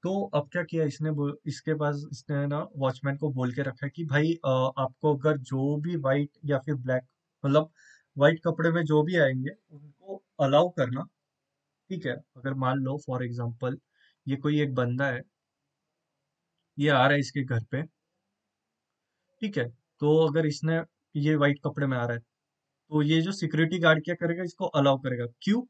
तो अब क्या किया इसने, इसके पास इसने ना वॉचमैन को बोल के रखा है कि भाई आपको अगर जो भी व्हाइट या फिर ब्लैक, मतलब व्हाइट कपड़े में जो भी आएंगे उनको अलाउ करना, ठीक है। अगर मान लो फॉर एग्जांपल ये कोई एक बंदा है, ये आ रहा है इसके घर पे, ठीक है, तो अगर इसने, ये व्हाइट कपड़े में आ रहा है, तो ये जो सिक्योरिटी गार्ड क्या करेगा, इसको अलाउ करेगा। क्यों?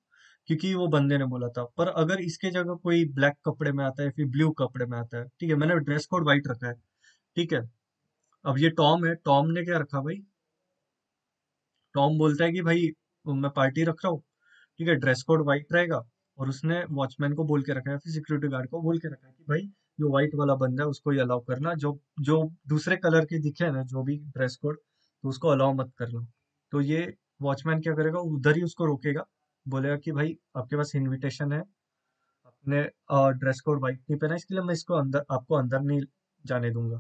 क्योंकि वो बंदे ने बोला था। पर अगर इसके जगह कोई ब्लैक कपड़े में आता है, फिर ब्लू कपड़े में आता है, ठीक है, मैंने ड्रेस कोड व्हाइट रखा है, ठीक है। अब ये टॉम है, टॉम ने क्या रखा भाई, टॉम बोलता है कि भाई मैं पार्टी रख रहा हूँ, ठीक है, ड्रेस कोड व्हाइट रहेगा। और उसने वॉचमैन को बोल के रखा है, फिर सिक्योरिटी गार्ड को बोल के रखा है कि भाई जो व्हाइट वाला बंदा है उसको ही अलाउ करना, जो जो दूसरे कलर के दिखे ना जो भी ड्रेस कोड, तो उसको अलाउ मत करना। तो ये वॉचमैन क्या करेगा, उधर ही उसको रोकेगा, बोलेगा कि भाई आपके पास इनविटेशन है, आपने ड्रेस कोड व्हाइट नहीं पहना, इसके लिए मैं इसको अंदर, आपको अंदर नहीं जाने दूंगा।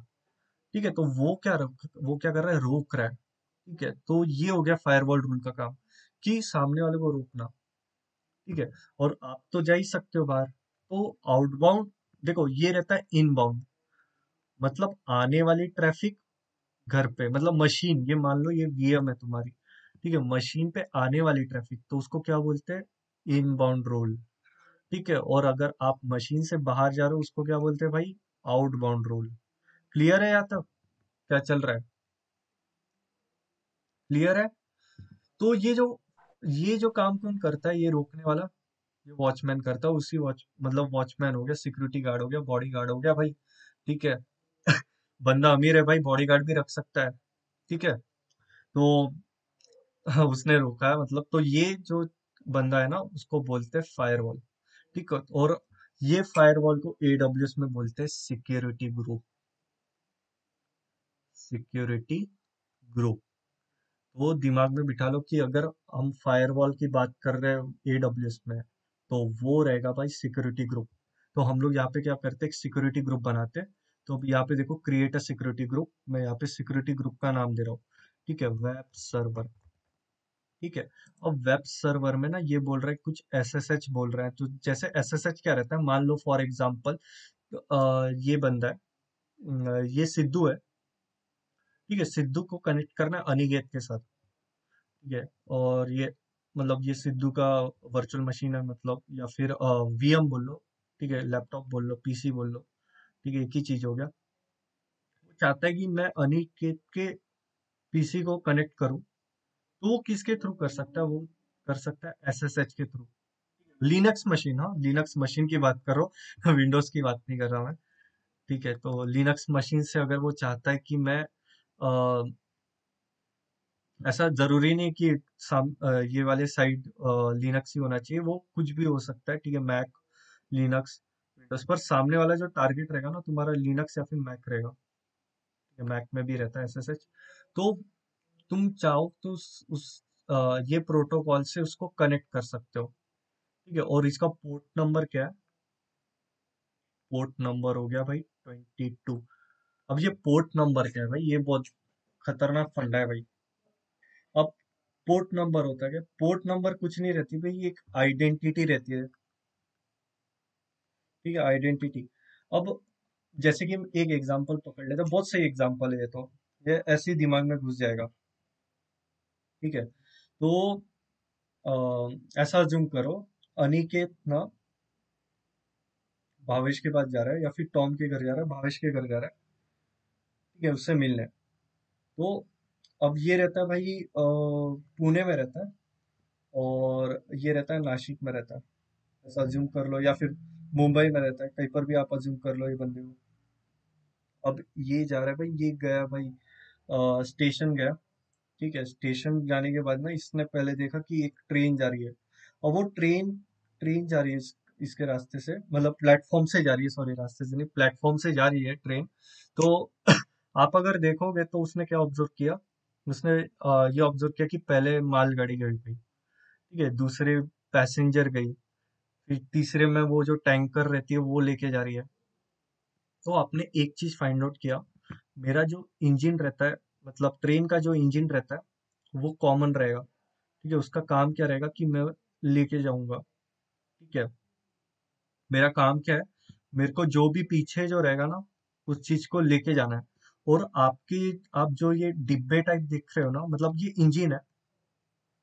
ठीक है, तो वो क्या कर रहा है, रोक रहा है। ठीक है, तो ये हो गया फायरवॉल रूल का काम, कि सामने वाले को रोकना। ठीक है, और आप तो जा ही सकते हो बाहर। तो आउटबाउंड, देखो ये रहता है इनबाउंड, मतलब आने वाली ट्रैफिक घर पे, मतलब मशीन, ये मान लो ये वीएम है तुम्हारी, ठीक है, मशीन पे आने वाली ट्रैफिक, तो उसको क्या बोलते हैं, इनबाउंड रोल। ठीक है, और अगर आप मशीन से बाहर जा रहे हो उसको क्या बोलते हैं भाई, आउटबाउंड रोल। क्लियर है यहाँ तक क्या चल रहा है? क्लियर है? तो ये जो काम कौन करता है, ये रोकने वाला, ये वॉचमैन करता है। उसी वॉच मतलब वॉचमैन हो गया, सिक्योरिटी गार्ड हो गया, बॉडी गार्ड हो गया भाई। ठीक है। बंदा अमीर है भाई, बॉडी गार्ड भी रख सकता है। ठीक है, तो उसने रोका है, मतलब तो ये जो बंदा है ना उसको बोलते हैं फायरवॉल। ठीक है, और ये फायरवॉल को एडब्ल्यूएस में बोलते हैं सिक्योरिटी ग्रुप। Security group. वो दिमाग में बिठा लो कि अगर हम फायरवॉल की बात कर रहे हैं एडब्ल्यूएस में, तो वो रहेगा भाई सिक्योरिटी ग्रुप। तो हम लोग यहाँ पे क्या करते हैं, एक सिक्योरिटी ग्रुप बनाते हैं। तो अब यहाँ पे देखो, क्रिएट अ सिक्योरिटी ग्रुप, मैं यहाँ पे सिक्योरिटी ग्रुप का नाम दे रहा हूँ। ठीक है, वेब सर्वर। ठीक है, अब वेब सर्वर में ना ये बोल रहा है कुछ एसएसएच बोल रहा है। तो जैसे एसएसएच क्या रहता है, मान लो फॉर एग्जांपल ये बंदा है, ये सिद्धू है। ठीक है, सिद्धू को कनेक्ट करना है अनिकेत के साथ। ठीक है, और ये मतलब ये सिद्धू का वर्चुअल मशीन है, मतलब या फिर वीएम बोल लो। ठीक है, लैपटॉप बोल लो, पीसी बोल लो। ठीक है, एक ही चीज हो गया। वो चाहता है कि मैं अनिकेत के पीसी को कनेक्ट करूं, तो वो किसके थ्रू कर सकता है, वो कर सकता है एसएसएच के थ्रू। लिनक्स मशीन, हाँ लिनक्स मशीन की बात कर रहा हूँ, विंडोज की बात नहीं कर रहा मैं। ठीक है, तो लिनक्स मशीन से अगर वो चाहता है कि मैं ऐसा जरूरी नहीं कि ये वाले साइड लिनक्स ही होना चाहिए, वो कुछ भी हो सकता है। ठीक है, मैक, लिनक्स, विंडोज, पर सामने वाला जो टारगेट रहेगा ना तुम्हारा, लिनक्स या फिर मैक रहेगा। ठीक है, मैक में भी रहता है एसएसएच। तो तुम चाहो तो ये प्रोटोकॉल से उसको कनेक्ट कर सकते हो। ठीक है, और इसका पोर्ट नंबर क्या है, पोर्ट नंबर हो गया भाई 22। अब ये पोर्ट नंबर क्या है भाई, ये बहुत खतरनाक फंडा है भाई। अब पोर्ट नंबर होता है क्या, पोर्ट नंबर कुछ नहीं रहती भाई, ये एक आइडेंटिटी रहती है। ठीक है, आइडेंटिटी। अब जैसे कि हम एक एग्जांपल पकड़ लेते हैं, बहुत सही एग्जांपल है ये, तो ये ऐसे ही दिमाग में घुस जाएगा। ठीक है, तो ऐसा अज्यूम करो, अनिकेत ना भावेश के पास जा रहा है, या फिर टॉम के घर जा रहा है, भावेश के घर जा रहा है, ठीक है, उससे मिलने। तो अब ये रहता है भाई पुणे में रहता है, और ये रहता है नासिक में रहता है, ऐसा अज्यूम कर लो, या फिर मुंबई में रहता है, कहीं पर भी आप अज्यूम कर लो ये बंदे को। अब ये जा रहा है भाई, ये गया भाई स्टेशन गया, ठीक है, स्टेशन जाने के बाद ना इसने पहले देखा कि एक ट्रेन जा रही है, और वो ट्रेन ट्रेन जा रही है इसके रास्ते से, मतलब प्लेटफॉर्म से जा रही है, सॉरी रास्ते से नहीं, प्लेटफॉर्म से जा रही है ट्रेन। तो आप अगर देखोगे तो उसने क्या ऑब्जर्व किया, उसने ये ऑब्जर्व किया कि पहले मालगाड़ी गई, ठीक है, दूसरे पैसेंजर गई, फिर तीसरे में वो जो टैंकर रहती है वो लेके जा रही है। तो आपने एक चीज फाइंड आउट किया, मेरा जो इंजन रहता है, मतलब ट्रेन का जो इंजन रहता है वो कॉमन रहेगा, ठीक है, उसका काम क्या रहेगा कि मैं लेके जाऊंगा, ठीक है, मेरा काम क्या है, मेरे को जो भी पीछे जो रहेगा ना उस चीज को लेके जाना है। और आप जो ये डिब्बे टाइप देख रहे हो ना, मतलब ये इंजन है,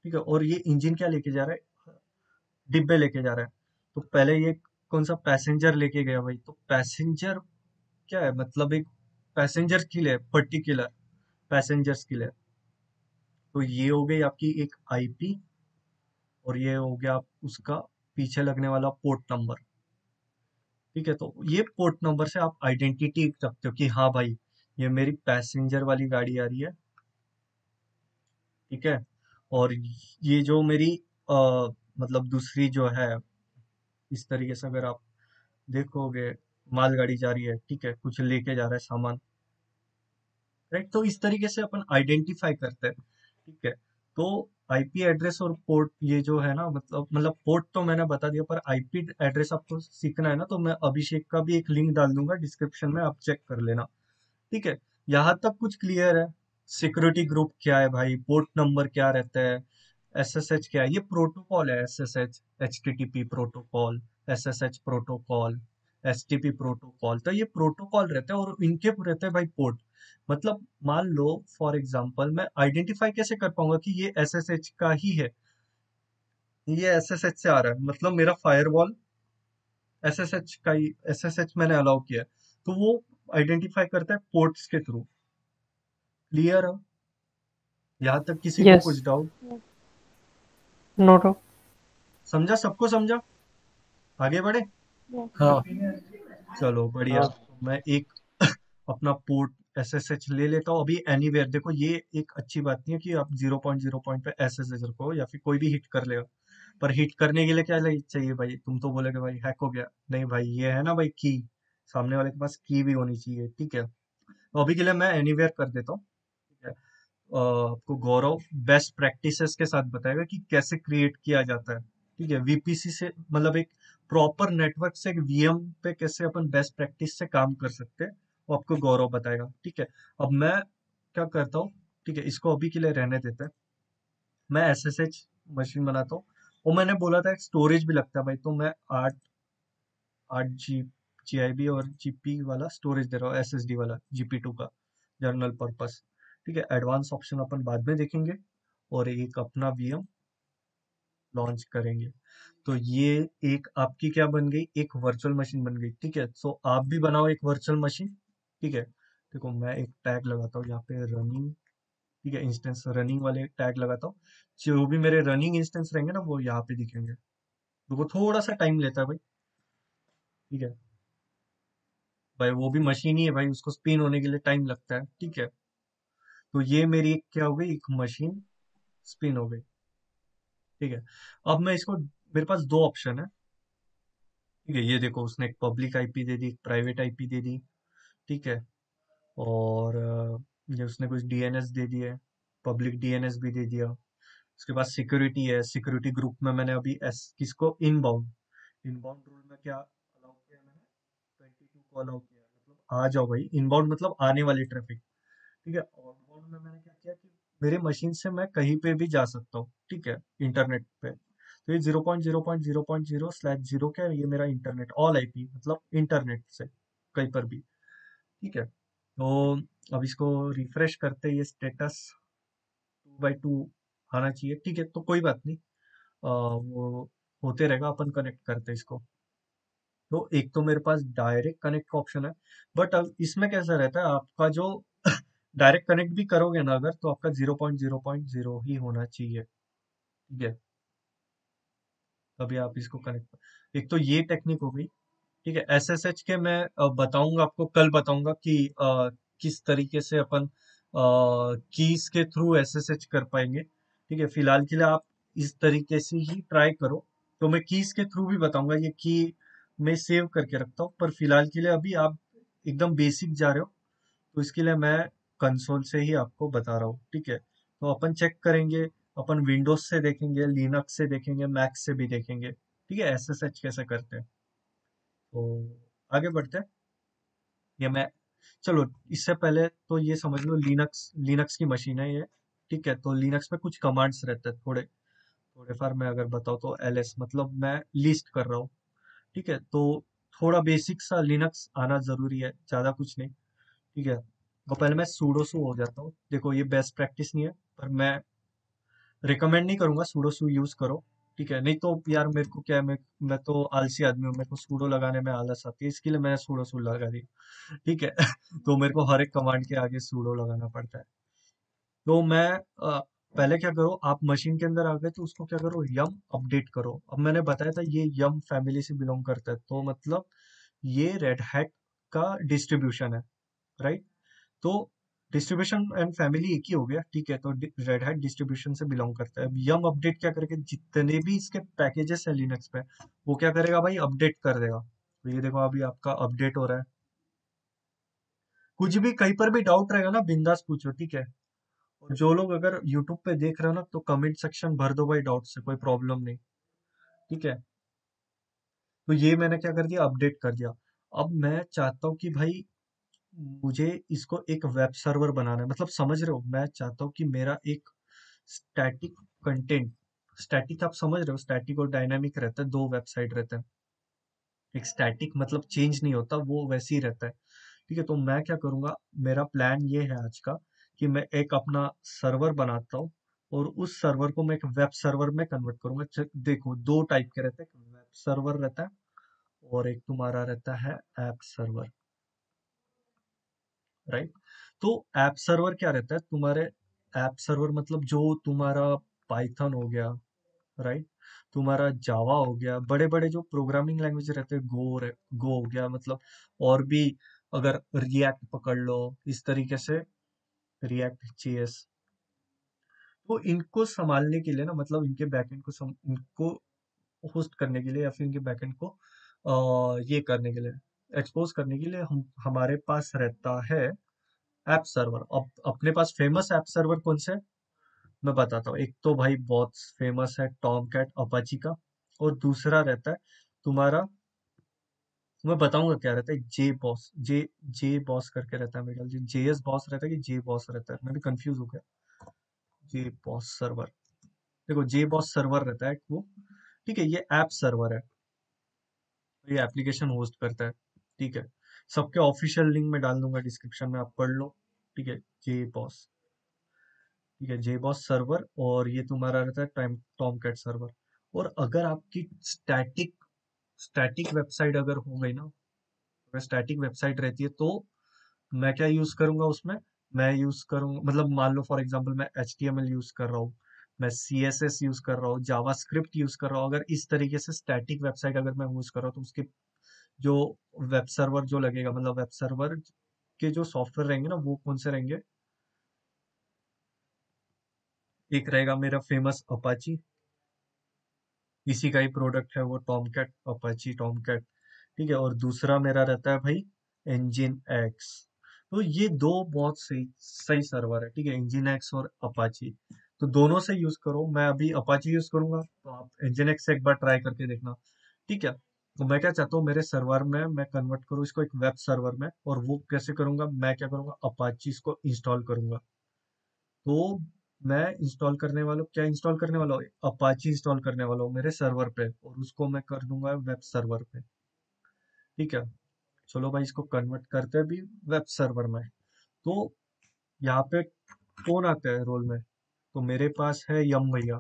ठीक है, और ये इंजन क्या लेके जा रहा है, डिब्बे लेके जा रहा है। तो पहले ये कौन सा पैसेंजर लेके गया भाई, तो पैसेंजर क्या है, मतलब एक पैसेंजर के लिए पर्टिकुलर पैसेंजर्स के लिए। तो ये हो गई आपकी एक आईपी, और ये हो गया उसका पीछे लगने वाला पोर्ट नंबर, ठीक है। तो ये पोर्ट नंबर से आप आइडेंटिटी रखते हो कि हाँ भाई ये मेरी पैसेंजर वाली गाड़ी आ रही है, ठीक है। और ये जो मेरी मतलब दूसरी जो है, इस तरीके से अगर आप देखोगे, मालगाड़ी जा रही है, ठीक है, कुछ लेके जा रहा है सामान, राइट। तो इस तरीके से अपन आइडेंटिफाई करते हैं, ठीक है। तो आईपी एड्रेस और पोर्ट ये जो है ना, मतलब पोर्ट तो मैंने बता दिया, पर आईपी एड्रेस आपको सीखना है ना, तो मैं अभिषेक का भी एक लिंक डाल दूंगा डिस्क्रिप्शन में, आप चेक कर लेना, ठीक है। यहाँ तक कुछ क्लियर है? सिक्योरिटी ग्रुप क्या है भाई, पोर्ट नंबर क्या रहता है, एसएसएच क्या है, ये प्रोटोकॉल है, SSH, HTTP protocol, SSH protocol, STP protocol. तो ये प्रोटोकॉल रहते हैं और इनके रहते हैं भाई पोर्ट। मतलब मान लो फॉर एग्जांपल, मैं आइडेंटिफाई कैसे कर पाऊंगा कि ये एसएसएच का ही है, ये एसएसएच से आ रहा है, मतलब मेरा फायरवॉल एसएसएच का ही, एसएसएच मैंने अलाउ किया है, तो वो आइडेंटिफाई करता है पोर्ट्स के थ्रू। क्लियर है? यहाँ तक किसी को यस, कुछ डाउट? No doubt. समझा, सबको समझा? आगे बढ़े? हाँ। चलो बढ़िया। हाँ तो मैं एक अपना पोर्ट एसएसएच ले लेता हूँ अभी एनीवेयर। देखो ये एक अच्छी बात नहीं है कि आप 0.0 पे एसएसएच रखो या फिर कोई भी हिट कर लेगा, पर हिट करने के लिए क्या चाहिए भाई, तुम तो बोलोगे भाई हैक हो गया, नहीं भाई, ये है ना भाई की, सामने वाले के पास की भी होनी चाहिए, ठीक है। तो अभी के लिए मैं एनीवेयर कर देता हूँ, ठीक है। आपको गौरव बेस्ट प्रैक्टिसेस के साथ बताएगा कि कैसे क्रिएट किया जाता है, ठीक है, वीपीसी से, मतलब एक प्रॉपर नेटवर्क से एक वीएम पे कैसे अपन बेस्ट प्रैक्टिस से काम कर सकते हैं, वो आपको गौरव बताएगा, ठीक है। अब मैं क्या करता हूँ, ठीक है, इसको अभी के लिए रहने देते हैं, मैं एसएसएच मशीन बनाता हूँ। वो मैंने बोला था एक स्टोरेज भी लगता है भाई, तो मैं 8 8 जी और जीपी वाला स्टोरेज दे रहा हूँ, एसएसडी वाला GP2 का, जर्नल पर्पस, ठीक है। एडवांस ऑप्शन अपन बाद में देखेंगे, और एक अपना वीएम लॉन्च करेंगे। तो ये एक आपकी क्या बन गई, एक वर्चुअल मशीन बन गई, ठीक है। सो आप भी बनाओ एक वर्चुअल मशीन, ठीक है। देखो मैं एक टैग लगाता हूँ यहाँ पे रनिंग, ठीक है, इंस्टेंस रनिंग वाले टैग लगाता हूँ, जो भी मेरे रनिंग इंस्टेंस रहेंगे ना वो यहाँ पे दिखेंगे। देखो थोड़ा सा टाइम लेता है भाई, ठीक है भाई, वो भी मशीन ही है भाई, उसको स्पिन होने के लिए टाइम लगता है, ठीक है। तो ये मेरी क्या हो गई, एक मशीन स्पिन हो गई, ठीक है। अब मैं इसको, मेरे पास दो ऑप्शन है, ठीक है, ये देखो उसने एक पब्लिक आईपी दे दी, एक प्राइवेट आईपी दे दी, ठीक है। और ये उसने कुछ डीएनएस दे दिए, पब्लिक डीएनएस भी दे दिया। उसके बाद सिक्योरिटी है, सिक्योरिटी ग्रुप में मैंने अभी किसको, इनबाउंड, इनबाउंड रूल में क्या अलाउ किया मैंने, 22 को अलाउ किया, मतलब आ जाओ भाई, इनबाउंड मतलब आने वाली ट्रैफिक, ठीक है। आउटबाउंड में मैंने क्या किया कि मेरे मशीन से मैं कहीं पे भी जा सकता हूँ, ठीक है, इंटरनेट पे। तो ये 0.0.0.0/0 क्या है, ये मेरा इंटरनेट ऑल आईपी, मतलब इंटरनेट से कहीं पर भी, ठीक है। तो अब इसको रिफ्रेश करते ये स्टेटस 2x2 आना चाहिए, ठीक है, तो कोई बात नहीं, वो होते रहेगा, अपन कनेक्ट करते हैं इसको। तो एक तो मेरे पास डायरेक्ट कनेक्ट का ऑप्शन है, बट अब इसमें कैसा रहता है, आपका जो डायरेक्ट कनेक्ट भी करोगे ना अगर, तो आपका 0.0.0 ही होना चाहिए, ठीक है। तभी आप इसको कनेक्ट, एक तो ये टेक्निक हो गई, ठीक है। एसएसएच के मैं बताऊंगा आपको, कल बताऊंगा कि किस तरीके से अपन कीज के थ्रू एसएसएच कर पाएंगे। ठीक है, फिलहाल के लिए आप इस तरीके से ही ट्राई करो। तो मैं कीज के थ्रू भी बताऊंगा, ये की मैं सेव करके रखता हूँ, पर फिलहाल के लिए अभी आप एकदम बेसिक जा रहे हो, तो इसके लिए मैं कंसोल से ही आपको बता रहा हूँ। ठीक है, तो अपन चेक करेंगे, अपन विंडोज से देखेंगे, लिनक्स से देखेंगे, मैक से भी देखेंगे। ठीक है, एसएसएच कैसे करते हैं। तो आगे बढ़ते हैं। ये मैं, चलो इससे पहले तो ये समझ लो, लिनक्स लिनक्स की मशीन है ये। ठीक है, तो लिनक्स में कुछ कमांड्स रहते हैं, थोड़े थोड़े फार मैं अगर बताऊँ तो एलएस मतलब मैं लिस्ट कर रहा हूँ। ठीक है, तो थोड़ा बेसिक सा लिनक्स आना जरूरी है, ज्यादा कुछ नहीं। ठीक है, तो पहले मैं सूडोसू हो जाता हूँ। देखो ये बेस्ट प्रैक्टिस नहीं है, पर मैं रिकमेंड नहीं करूंगा सूडोसू यूज करो। ठीक है, नहीं तो यार मेरे को क्या है, मैं तो आलसी आदमी हूँ, मेरे को सूडो लगाने में आलस आती है, इसके लिए मैंने सूडोसू लगा दी। ठीक है तो मेरे को हर एक कमांड के आगे सूडो लगाना पड़ता है। तो मैं पहले क्या करो, आप मशीन के अंदर आ गए तो उसको क्या करो, यम अपडेट करो। अब मैंने बताया था ये यम फैमिली से बिलोंग करता है, तो मतलब ये रेड हैट का डिस्ट्रीब्यूशन है, राइट। तो डिस्ट्रीब्यूशन एंड फैमिली एक ही हो गया। ठीक है, तो रेड हैट डिस्ट्रीब्यूशन से बिलोंग करता है। अब यम अपडेट क्या करेगा, जितने भी इसके पैकेजेस है लिनक्स पे, वो क्या करेगा भाई, अपडेट कर देगा। तो ये देखो अभी आपका अपडेट हो रहा है। कुछ भी कहीं पर भी डाउट रहेगा ना, बिंदास पूछो। ठीक है, और जो लोग अगर यूट्यूब पे देख रहे हो ना, तो कमेंट सेक्शन भर दो भाई डाउट से, कोई प्रॉब्लम नहीं। ठीक है, तो ये मैंने क्या कर दिया, अपडेट कर दिया। अब मैं चाहता हूँ कि भाई मुझे इसको एक वेब सर्वर बनाना है, मतलब समझ रहे हो, मैं चाहता हूँ कि मेरा एक स्टैटिक कंटेंट, स्टैटिक आप समझ रहे हो, स्टैटिक और डायनामिक रहता है, दो वेबसाइट रहते हैं। एक स्टैटिक मतलब चेंज नहीं होता, वो वैसे ही रहता है। ठीक है, तो मैं क्या करूंगा, मेरा प्लान ये है आज का, कि मैं एक अपना सर्वर बनाता हूँ, और उस सर्वर को मैं एक वेब सर्वर में कन्वर्ट करूंगा। देखो दो टाइप के रहते हैं, एक वेब सर्वर रहता है और एक तुम्हारा रहता है ऐप सर्वर, राइट। तो ऐप सर्वर क्या रहता है तुम्हारे, ऐप सर्वर मतलब जो तुम्हारा पाइथन हो गया, राइट, तुम्हारा जावा हो गया, बड़े बड़े जो प्रोग्रामिंग लैंग्वेज रहते हैं, गो हो गया, मतलब और भी, अगर रिएक्ट पकड़ लो, इस तरीके से रिएक्ट जेएस, तो इनको संभालने के लिए ना, मतलब इनके बैकएंड को इनको होस्ट करने के लिए, या फिर इनके बैकएंड को ये करने के लिए, एक्सपोज करने के लिए, हम हमारे पास रहता है ऐप सर्वर। अब अपने पास फेमस ऐप सर्वर कौन से हैं? मैं बताता हूँ। एक तो भाई बहुत फेमस है टॉम कैट अपाची का, और दूसरा रहता है तुम्हारा, मैं बताऊंगा क्या रहता है, जे बॉस, जे बॉस करके रहता है, मेरे ख्याल से जेएस बॉस रहता है कि जे बॉस रहता है, मैं भी कंफ्यूज हो गया। जे बॉस सर्वर, देखो जे बॉस सर्वर रहता है वो। ठीक है, ये ऐप सर्वर है, तो ये एप्लीकेशन होस्ट करता है। ठीक है, सबके ऑफिशियल लिंक में डाल दूंगा डिस्क्रिप्शन में, आप पढ़ लो। ठीक है, जे बॉस, ठीक है, जेबॉस सर्वर, और ये तुम्हारा रहता है टाइम टॉम कैट सर्वर। और अगर आपकी स्टैटिक स्टैटिक वेबसाइट अगर हो गई ना, अगर स्टैटिक वेबसाइट रहती है, तो मैं क्या यूज करूंगा उसमें, मैं यूज करूंगा, मतलब मान लो फॉर एग्जांपल मैं HTML यूज कर रहा हूँ, मैं CSS यूज कर रहा हूँ, जावास्क्रिप्ट यूज कर रहा हूँ, अगर इस तरीके से स्टैटिक वेबसाइट अगर मैं यूज कर रहा हूँ, तो उसके जो वेब सर्वर जो लगेगा, मतलब वेब सर्वर के जो सॉफ्टवेयर रहेंगे ना, वो कौन से रहेंगे, एक रहेगा मेरा फेमस अपाची, इसी का ही प्रोडक्ट है वो टॉमकैट, अपाची टॉमकैट। ठीक है, और दूसरा मेरा रहता है भाई इंजिन एक्स। तो ये दो बहुत सही सही सर्वर है। ठीक है, इंजिन एक्स और अपाची, तो दोनों से यूज करो। मैं अभी अपाची यूज करूंगा, तो आप इंजिन एक्स से एक बार ट्राई करके देखना। ठीक है, तो मैं क्या चाहता हूँ, मेरे सर्वर में मैं कन्वर्ट करूँ इसको एक वेब सर्वर में, और वो कैसे करूंगा, मैं क्या करूंगा, अपाची को इंस्टॉल करूंगा। तो मैं इंस्टॉल करने वाला हूँ, क्या इंस्टॉल करने वाला हूँ, अपाची इंस्टॉल करने वाला हूँ मेरे सर्वर पे, और उसको मैं कर दूंगा वेब सर्वर पे। ठीक है, चलो भाई इसको कन्वर्ट करते हैं भी वेब सर्वर में। तो यहाँ पे कौन आता है रोल में, तो मेरे पास है यम भैया।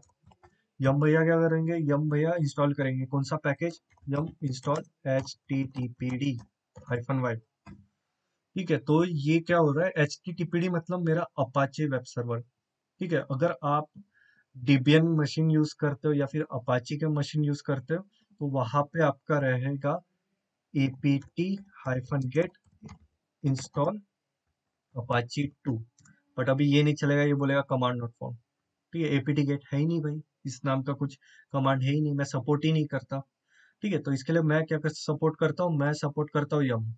यम भैया क्या करेंगे, यम भैया इंस्टॉल करेंगे कौन सा पैकेज, यम इंस्टॉल HTTPD -y। ठीक है, तो ये क्या हो रहा है, HTTPD मतलब मेरा अपाचे वेब सर्वर। ठीक है, अगर आप डिबियन मशीन यूज करते हो या फिर अपाची के मशीन यूज करते हो, तो वहां पे आपका रहेगा apt-get install apache 2। बट अभी ये नहीं चलेगा, ये बोलेगा कमांड नॉट फाउंड। ठीक है, एपीटी गेट है ही नहीं भाई, इस नाम का कुछ कमांड है ही नहीं, मैं सपोर्ट ही नहीं करता। ठीक है, तो इसके लिए मैं क्या सपोर्ट करता हूँ, मैं सपोर्ट करता हूँ यम।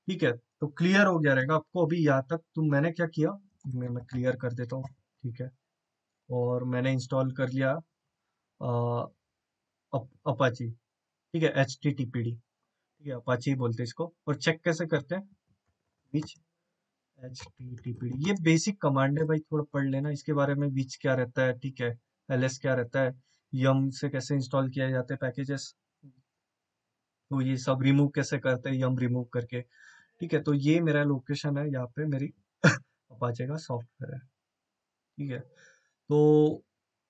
ठीक है, तो क्लियर हो गया रहेगा आपको अभी यहाँ तक। तो मैंने क्या किया, मैं क्लियर कर देता हूँ। ठीक है, और मैंने इंस्टॉल कर लिया अपाची। ठीक है, HTTPD। ठीक है, अपाची बोलते हैं इसको। और चेक कैसे करते हैं, विच HTTPD, ये बेसिक कमांड है भाई, थोड़ा पढ़ लेना इसके बारे में, विच क्या रहता है, ठीक है, ls क्या रहता है, यम से कैसे इंस्टॉल किया जाते हैं पैकेजेस, तो ये सब रिमूव कैसे करते हैं यम रिमूव करके। ठीक है, तो ये मेरा लोकेशन है, यहाँ पे मेरी अपाचे का सॉफ्टवेयर है। ठीक है, तो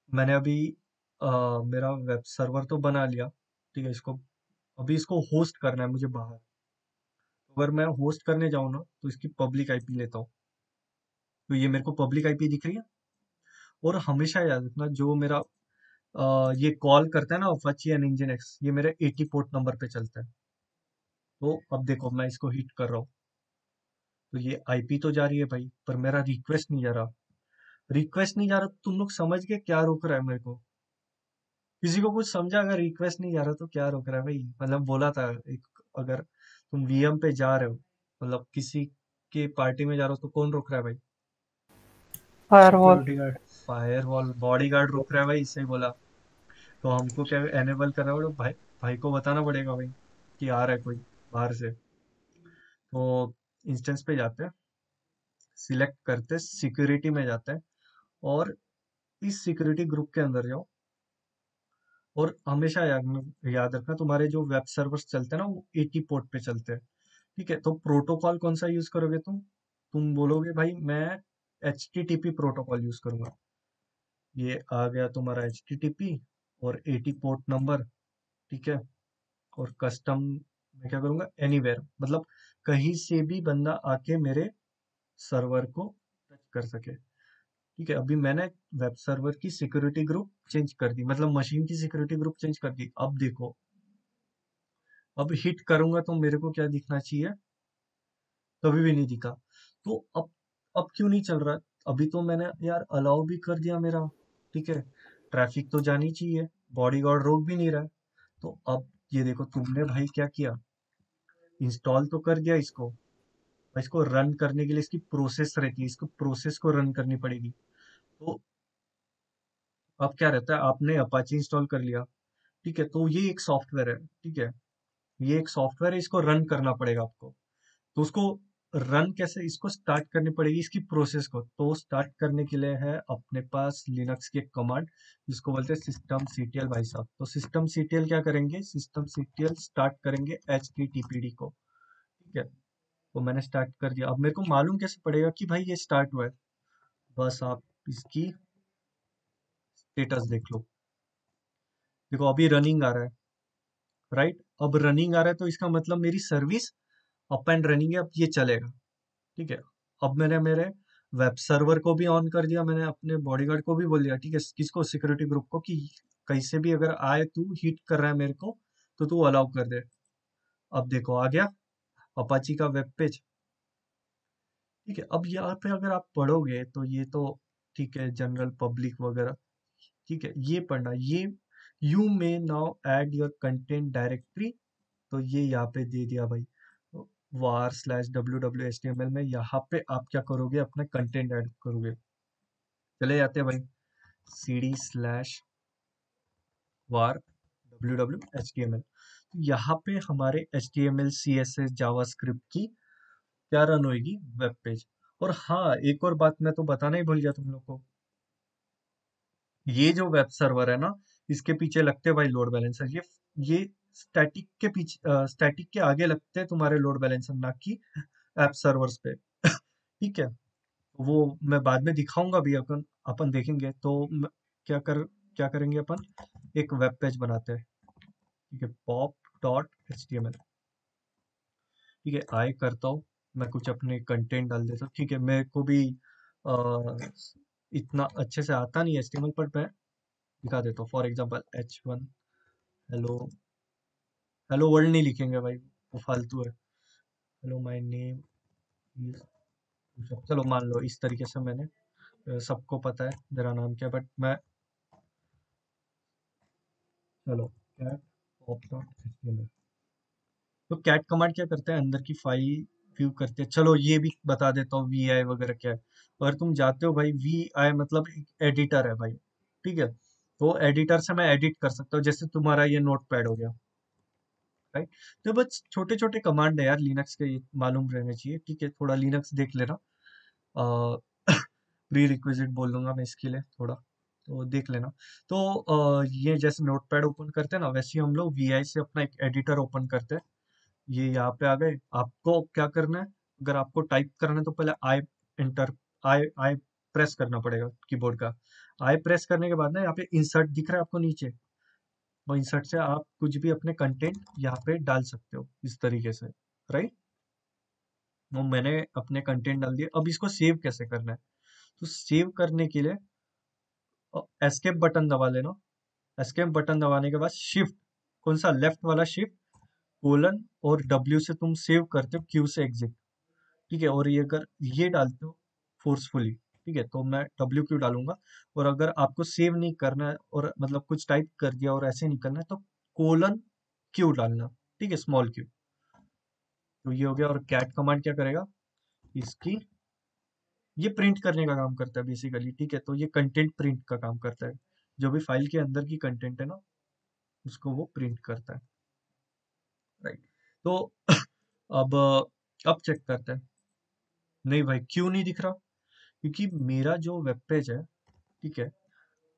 मैंने अभी मेरा वेब सर्वर तो बना लिया। ठीक है, इसको अभी इसको होस्ट करना है मुझे बाहर। अगर मैं होस्ट करने जाऊँ ना, तो इसकी पब्लिक आईपी लेता हूँ। तो ये मेरे को पब्लिक आईपी दिख रही है। और हमेशा याद रखना, जो मेरा ये कॉल करता है ना अपाची एंड nginx, ये मेरे 80 पोर्ट नंबर पे चलता है। तो अब देखो मैं इसको हिट कर रहा हूँ, तो ये आईपी तो जा रही है भाई, पर मेरा रिक्वेस्ट नहीं जा रहा। रिक्वेस्ट नहीं जा रहा, तुम लोग समझ के क्या रोक रहा है मेरे को? किसी को कुछ समझा? अगर रिक्वेस्ट नहीं जा रहा तो क्या रोक रहा है भाई? मतलब बोला था एक, अगर तुम वीएम पे जा रहे हो, मतलब किसी के पार्टी में जा रहे हो, तो कौन रोक रहा है भाई? Firewall. Security guard. Firewall, body guard रोक रहा है भाई, इससे ही बोला। तो हमको क्या एनेबल करना पड़ेगा भाई? भाई को बताना पड़ेगा भाई कि आ रहा है कोई बाहर से। तो इंस्टेंस पे जाते हैं, सिलेक्ट करते हैं, सिक्योरिटी में जाते हैं, और इस सिक्योरिटी ग्रुप के अंदर जाओ। और हमेशा याद रखना, तुम्हारे जो वेब सर्वर्स चलते हैं ना, वो 80 पोर्ट पे चलते हैं। ठीक है, तो प्रोटोकॉल कौन सा यूज करोगे तुम बोलोगे भाई मैं HTTP प्रोटोकॉल यूज करूंगा। ये आ गया तुम्हारा HTTP और 80 पोर्ट नंबर। ठीक है, और कस्टम मैं क्या करूंगा, एनीवेयर, मतलब कहीं से भी बंदा आके मेरे सर्वर को टच कर सके। ठीक है, अभी मैंने वेब सर्वर की सिक्योरिटी ग्रुप चेंज कर दी, मतलब मशीन की सिक्योरिटी ग्रुप चेंज कर दी। अब देखो, अब हिट करूंगा तो मेरे को क्या दिखना चाहिए, कभी भी नहीं दिखा। तो अब क्यों नहीं चल रहा? अभी तो मैंने यार अलाउ भी कर दिया मेरा। ठीक है, ट्रैफिक तो जानी चाहिए, बॉडी गार्ड रोक भी नहीं रहा है। तो अब ये देखो, तुमने भाई क्या किया, इंस्टॉल तो कर दिया इसको, और इसको रन करने के लिए इसकी प्रोसेस रहती है, इसको प्रोसेस को रन करनी पड़ेगी। तो अब क्या रहता है, आपने अपाची इंस्टॉल कर लिया। ठीक है, तो ये एक सॉफ्टवेयर है। ठीक है, ये एक सॉफ्टवेयर है, इसको रन करना पड़ेगा आपको। तो उसको रन कैसे, इसको स्टार्ट करनी पड़ेगी इसकी प्रोसेस को। तो स्टार्ट करने के लिए है अपने पास लिनक्स की एक कमांड, जिसको बोलते हैं systemctl भाई साहब। तो systemctl क्या करेंगे, systemctl स्टार्ट करेंगे HTTPD को। ठीक है, तो मैंने स्टार्ट कर दिया। अब मेरे को मालूम कैसे पड़ेगा कि भाई ये स्टार्ट हुआ है? बस आप इसकी स्टेटस देख लो। देखो अभी रनिंग आ रहा है, राइट? अब रनिंग आ रहा है, तो इसका मतलब मेरी सर्विस अप एंड रनिंग है, अब ये चलेगा। ठीक है, अब मैंने मेरे वेब सर्वर को भी ऑन कर दिया, मैंने अपने बॉडीगार्ड को भी बोल दिया। ठीक है, किसको, सिक्योरिटी ग्रुप को, कि कहीं से भी अगर आए, तू हिट कर रहा है मेरे को, तो तू अलाउ कर दे। अब देखो आ गया अपाची का वेब पेज। ठीक है, अब यहाँ पे अगर आप पढ़ोगे तो ये तो ठीक है, जनरल पब्लिक वगैरह। ठीक है, ये पढ़ना, ये you may now add your content directory. तो ये यहाँ पे दे दिया भाई, var/www.html में यहाँ पे आप क्या करोगे, अपना कंटेंट ऐड करोगे। चले जाते हैं भाई, cd/var/www.html। तो यहाँ पे हमारे HTML CSS जावास्क्रिप्ट की क्या रन होगी, वेब पेज। और हाँ, एक और बात मैं तो बताना ही भूल गया तुम लोग को, ये जो वेब सर्वर है ना, इसके पीछे लगते हैं भाई लोड बैलेंसर। ये स्टैटिक के पीछे, स्टैटिक के आगे लगते हैं तुम्हारे लोड बैलेंसर, ना कि ऐप सर्वर्स पे। ठीक है, वो मैं बाद में दिखाऊंगा भी, अपन अपन देखेंगे। तो क्या करेंगे अपन, एक वेब पेज बनाते हैं। ठीक है, pop.html। ठीक है, आए करता हूँ, मैं कुछ अपने कंटेंट डाल देता हूँ। ठीक है, मेरे को भी इतना अच्छे से आता नहीं है HTML, पर मैं दिखा देता हूँ। For example H1 hello, hello world नहीं लिखेंगे भाई, वो फालतू है। हेलो माय नेम इज चलो मान लो इस तरीके से मैंने सबको पता है मेरा नाम क्या, बट मैं चलो कैट pop.html। तो कैट कमांड क्या करता है, अंदर की फाइल व्यू करते हैं। चलो ये भी बता देता हूँ वी आई वगैरह क्या है। अगर तुम जाते हो भाई, वी आई मतलब एक एडिटर है भाई, ठीक है। तो एडिटर से मैं एडिट कर सकता हूँ, जैसे तुम्हारा ये नोट पैड हो गया, राइट। तो बस छोटे छोटे कमांड है यार लिनक्स के, ये मालूम रहने चाहिए, ठीक है। थोड़ा लिनक्स देख लेना, प्री रिक्विजिट बोल दूंगा मैं इसके लिए थोड़ा, तो देख लेना। तो ये जैसे नोटपैड ओपन करते हैं ना, वैसे ही हम लोग वीआई से अपना एक एडिटर ओपन करते हैं। ये यहाँ पे आ गए। आपको क्या करना है, अगर आपको टाइप करना है तो पहले आई एंटर, आई प्रेस करना पड़ेगा कीबोर्ड का। आई प्रेस करने के बाद ना यहाँ पे इंसर्ट दिख रहा है आपको नीचे, वो इंसर्ट से आप कुछ भी अपने कंटेंट यहाँ पे डाल सकते हो इस तरीके से, राइट। वो मैंने अपने कंटेंट डाल दिए। अब इसको सेव कैसे करना है, तो सेव करने के लिए एस्केप बटन दबा लेना। एस्केप बटन दबाने के बाद शिफ्ट, कौन सा, लेफ्ट वाला शिफ्ट, कोलन और डब्ल्यू से तुम सेव करते हो, क्यू से एग्जिट, ठीक है। और ये अगर ये डालते हो फोर्सफुली, ठीक है, तो मैं डब्ल्यू क्यू डालूंगा। और अगर आपको सेव नहीं करना है और मतलब कुछ टाइप कर दिया और ऐसे नहीं करना है, तो कोलन क्यू डालना, ठीक है, स्मॉल क्यू। तो ये हो गया। और कैट कमांड क्या करेगा, इसकी ये प्रिंट करने का काम करता है बेसिकली, ठीक है। तो ये कंटेंट प्रिंट का काम करता है, जो भी फाइल के अंदर की कंटेंट है ना, उसको वो प्रिंट करता है, राइट। तो अब चेक करते हैं। नहीं भाई, क्यों नहीं दिख रहा, क्योंकि मेरा जो वेब पेज है, ठीक है,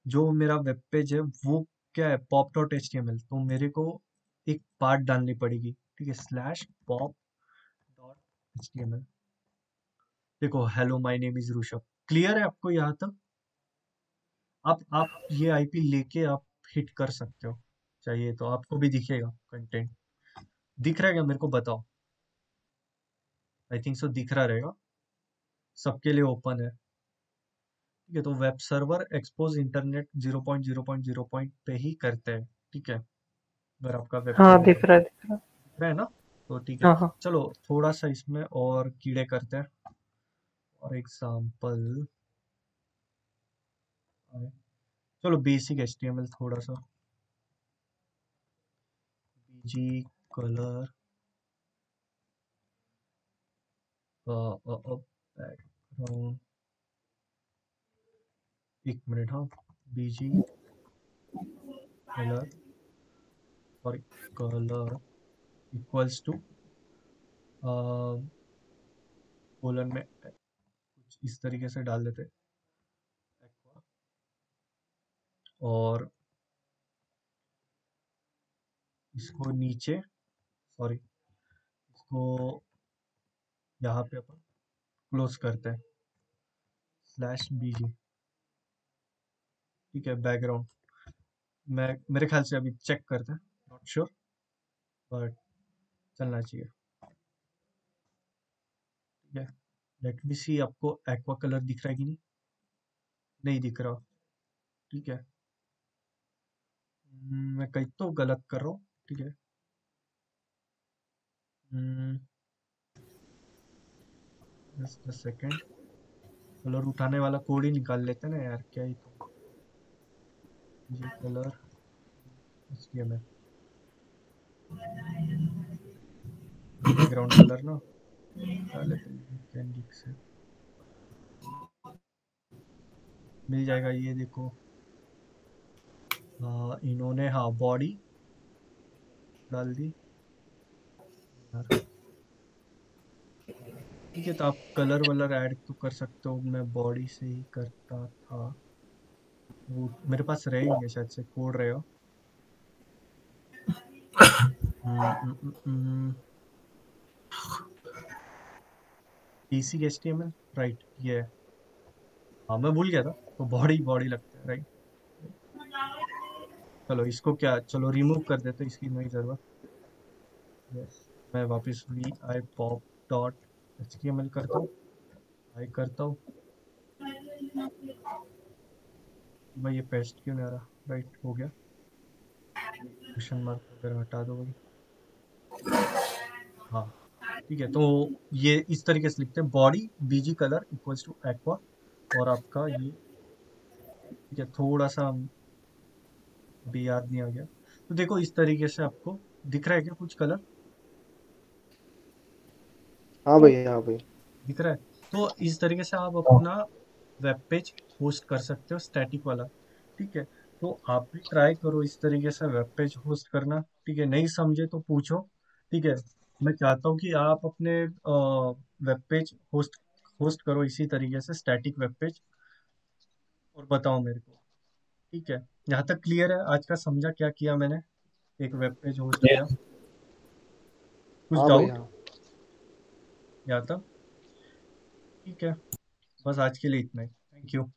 जो मेरा वेब पेज है वो क्या है, pop dot H T M L. तो मेरे को एक पार्ट डालनी पड़ेगी, ठीक है, slash pop dot H T M L. देखो, hello my name is Rishabh, clear है आपको यहाँ तक। आप ये आईपी लेके आप हिट कर सकते हो, चाहिए तो आपको भी दिखेगा कंटेंट। दिख रहा है क्या मेरे को बताओ, आई थिंक सो दिख रहा रहेगा, सबके लिए ओपन है, ठीक है। तो वेब सर्वर एक्सपोज इंटरनेट 0.0.0 पे ही करते हैं, ठीक है। अगर आपका वेब हाँ सर्वर दिख रहा है दिख रहा है। दिख रहा है ना, तो ठीक है। हाँ हाँ चलो थोड़ा सा इसमें और कीड़े करते हैं। और एग्जाम्पल, चलो बेसिक एचटीएमएल थोड़ा सा, बीजी कलर, बैकग्राउंड, एक मिनट, हाँ, बीजी कलर और कलर इक्वल्स टू कोलन में कुछ इस तरीके से डाल देते, और इसको नीचे, सॉरी, इसको यहाँ पे अपन क्लोज करते हैं, स्लैश बीजी, ठीक है। बैकग्राउंड मैं मेरे ख्याल से अभी चेक करते हैं, नॉट श्योर, बट चलना चाहिए, ठीक है। लेट मी सी, आपको एक्वा कलर दिख रहा है कि नहीं, नहीं दिख रहा, ठीक है। मैं कहीं तो गलत कर रहा हूँ, ठीक है। जस्ट अ सेकेंड, कलर उठाने वाला कोड ही निकाल लेते हैं ना यार, क्या ही तो, ये कलर HTML बैकग्राउंड कलर ना निकाल लेते हैं कैंडिक से, मिल जाएगा ये देखो। इन्होंने हाँ बॉडी डाल दी यार, ठीक है। तो आप कलर वलर ऐड तो कर सकते हो, मैं बॉडी से ही करता था, वो मेरे पास रहेंगे शायद से, कोड रहेगा। बेसिक HTML, राइट, ये है। हाँ मैं भूल गया था, तो बॉडी बॉडी लगता है, राइट। चलो इसको क्या, चलो रिमूव कर देते, इसकी नहीं जरूरत। यस, मैं वापस V I pop dot H T M L करता हूँ, आई करता हूँ। भाई ये पेस्ट क्यों नहीं आ रहा, राइट, हो गया। क्वेश्चन मार्क वगैरह हटा दो भाई, हाँ। ठीक है, तो ये इस तरीके से लिखते हैं, body BG colour equals to aqua, और आपका ये, ठीक है, थोड़ा सा भी याद नहीं आ गया। तो देखो इस तरीके से आपको दिख रहा है क्या कुछ कलर? हाँ भैया, हाँ भैया। दिख रहा है? तो इस तरीके से आप अपना वेब पेज होस्ट कर सकते हो, स्टैटिक वाला। ठीक है, तो आप भी ट्राई करो इस तरीके से वेब पेज होस्ट करना। ठीक है, नहीं समझे तो पूछो। ठीक है, मैं चाहता हूँ कि आप अपने वेब पेज होस्ट होस्ट करो इसी तरीके से, स्टैटिक वेब पेज, और बताओ मेरे को। ठीक है, यहाँ तक क्लियर है? आज का समझा क्या किया मैंने? एक वेब पेज होस्ट किया। कुछ हाँ डाउट भैया। यहाँ तक? ठीक है, बस आज के लिए इतना ही। Thank you.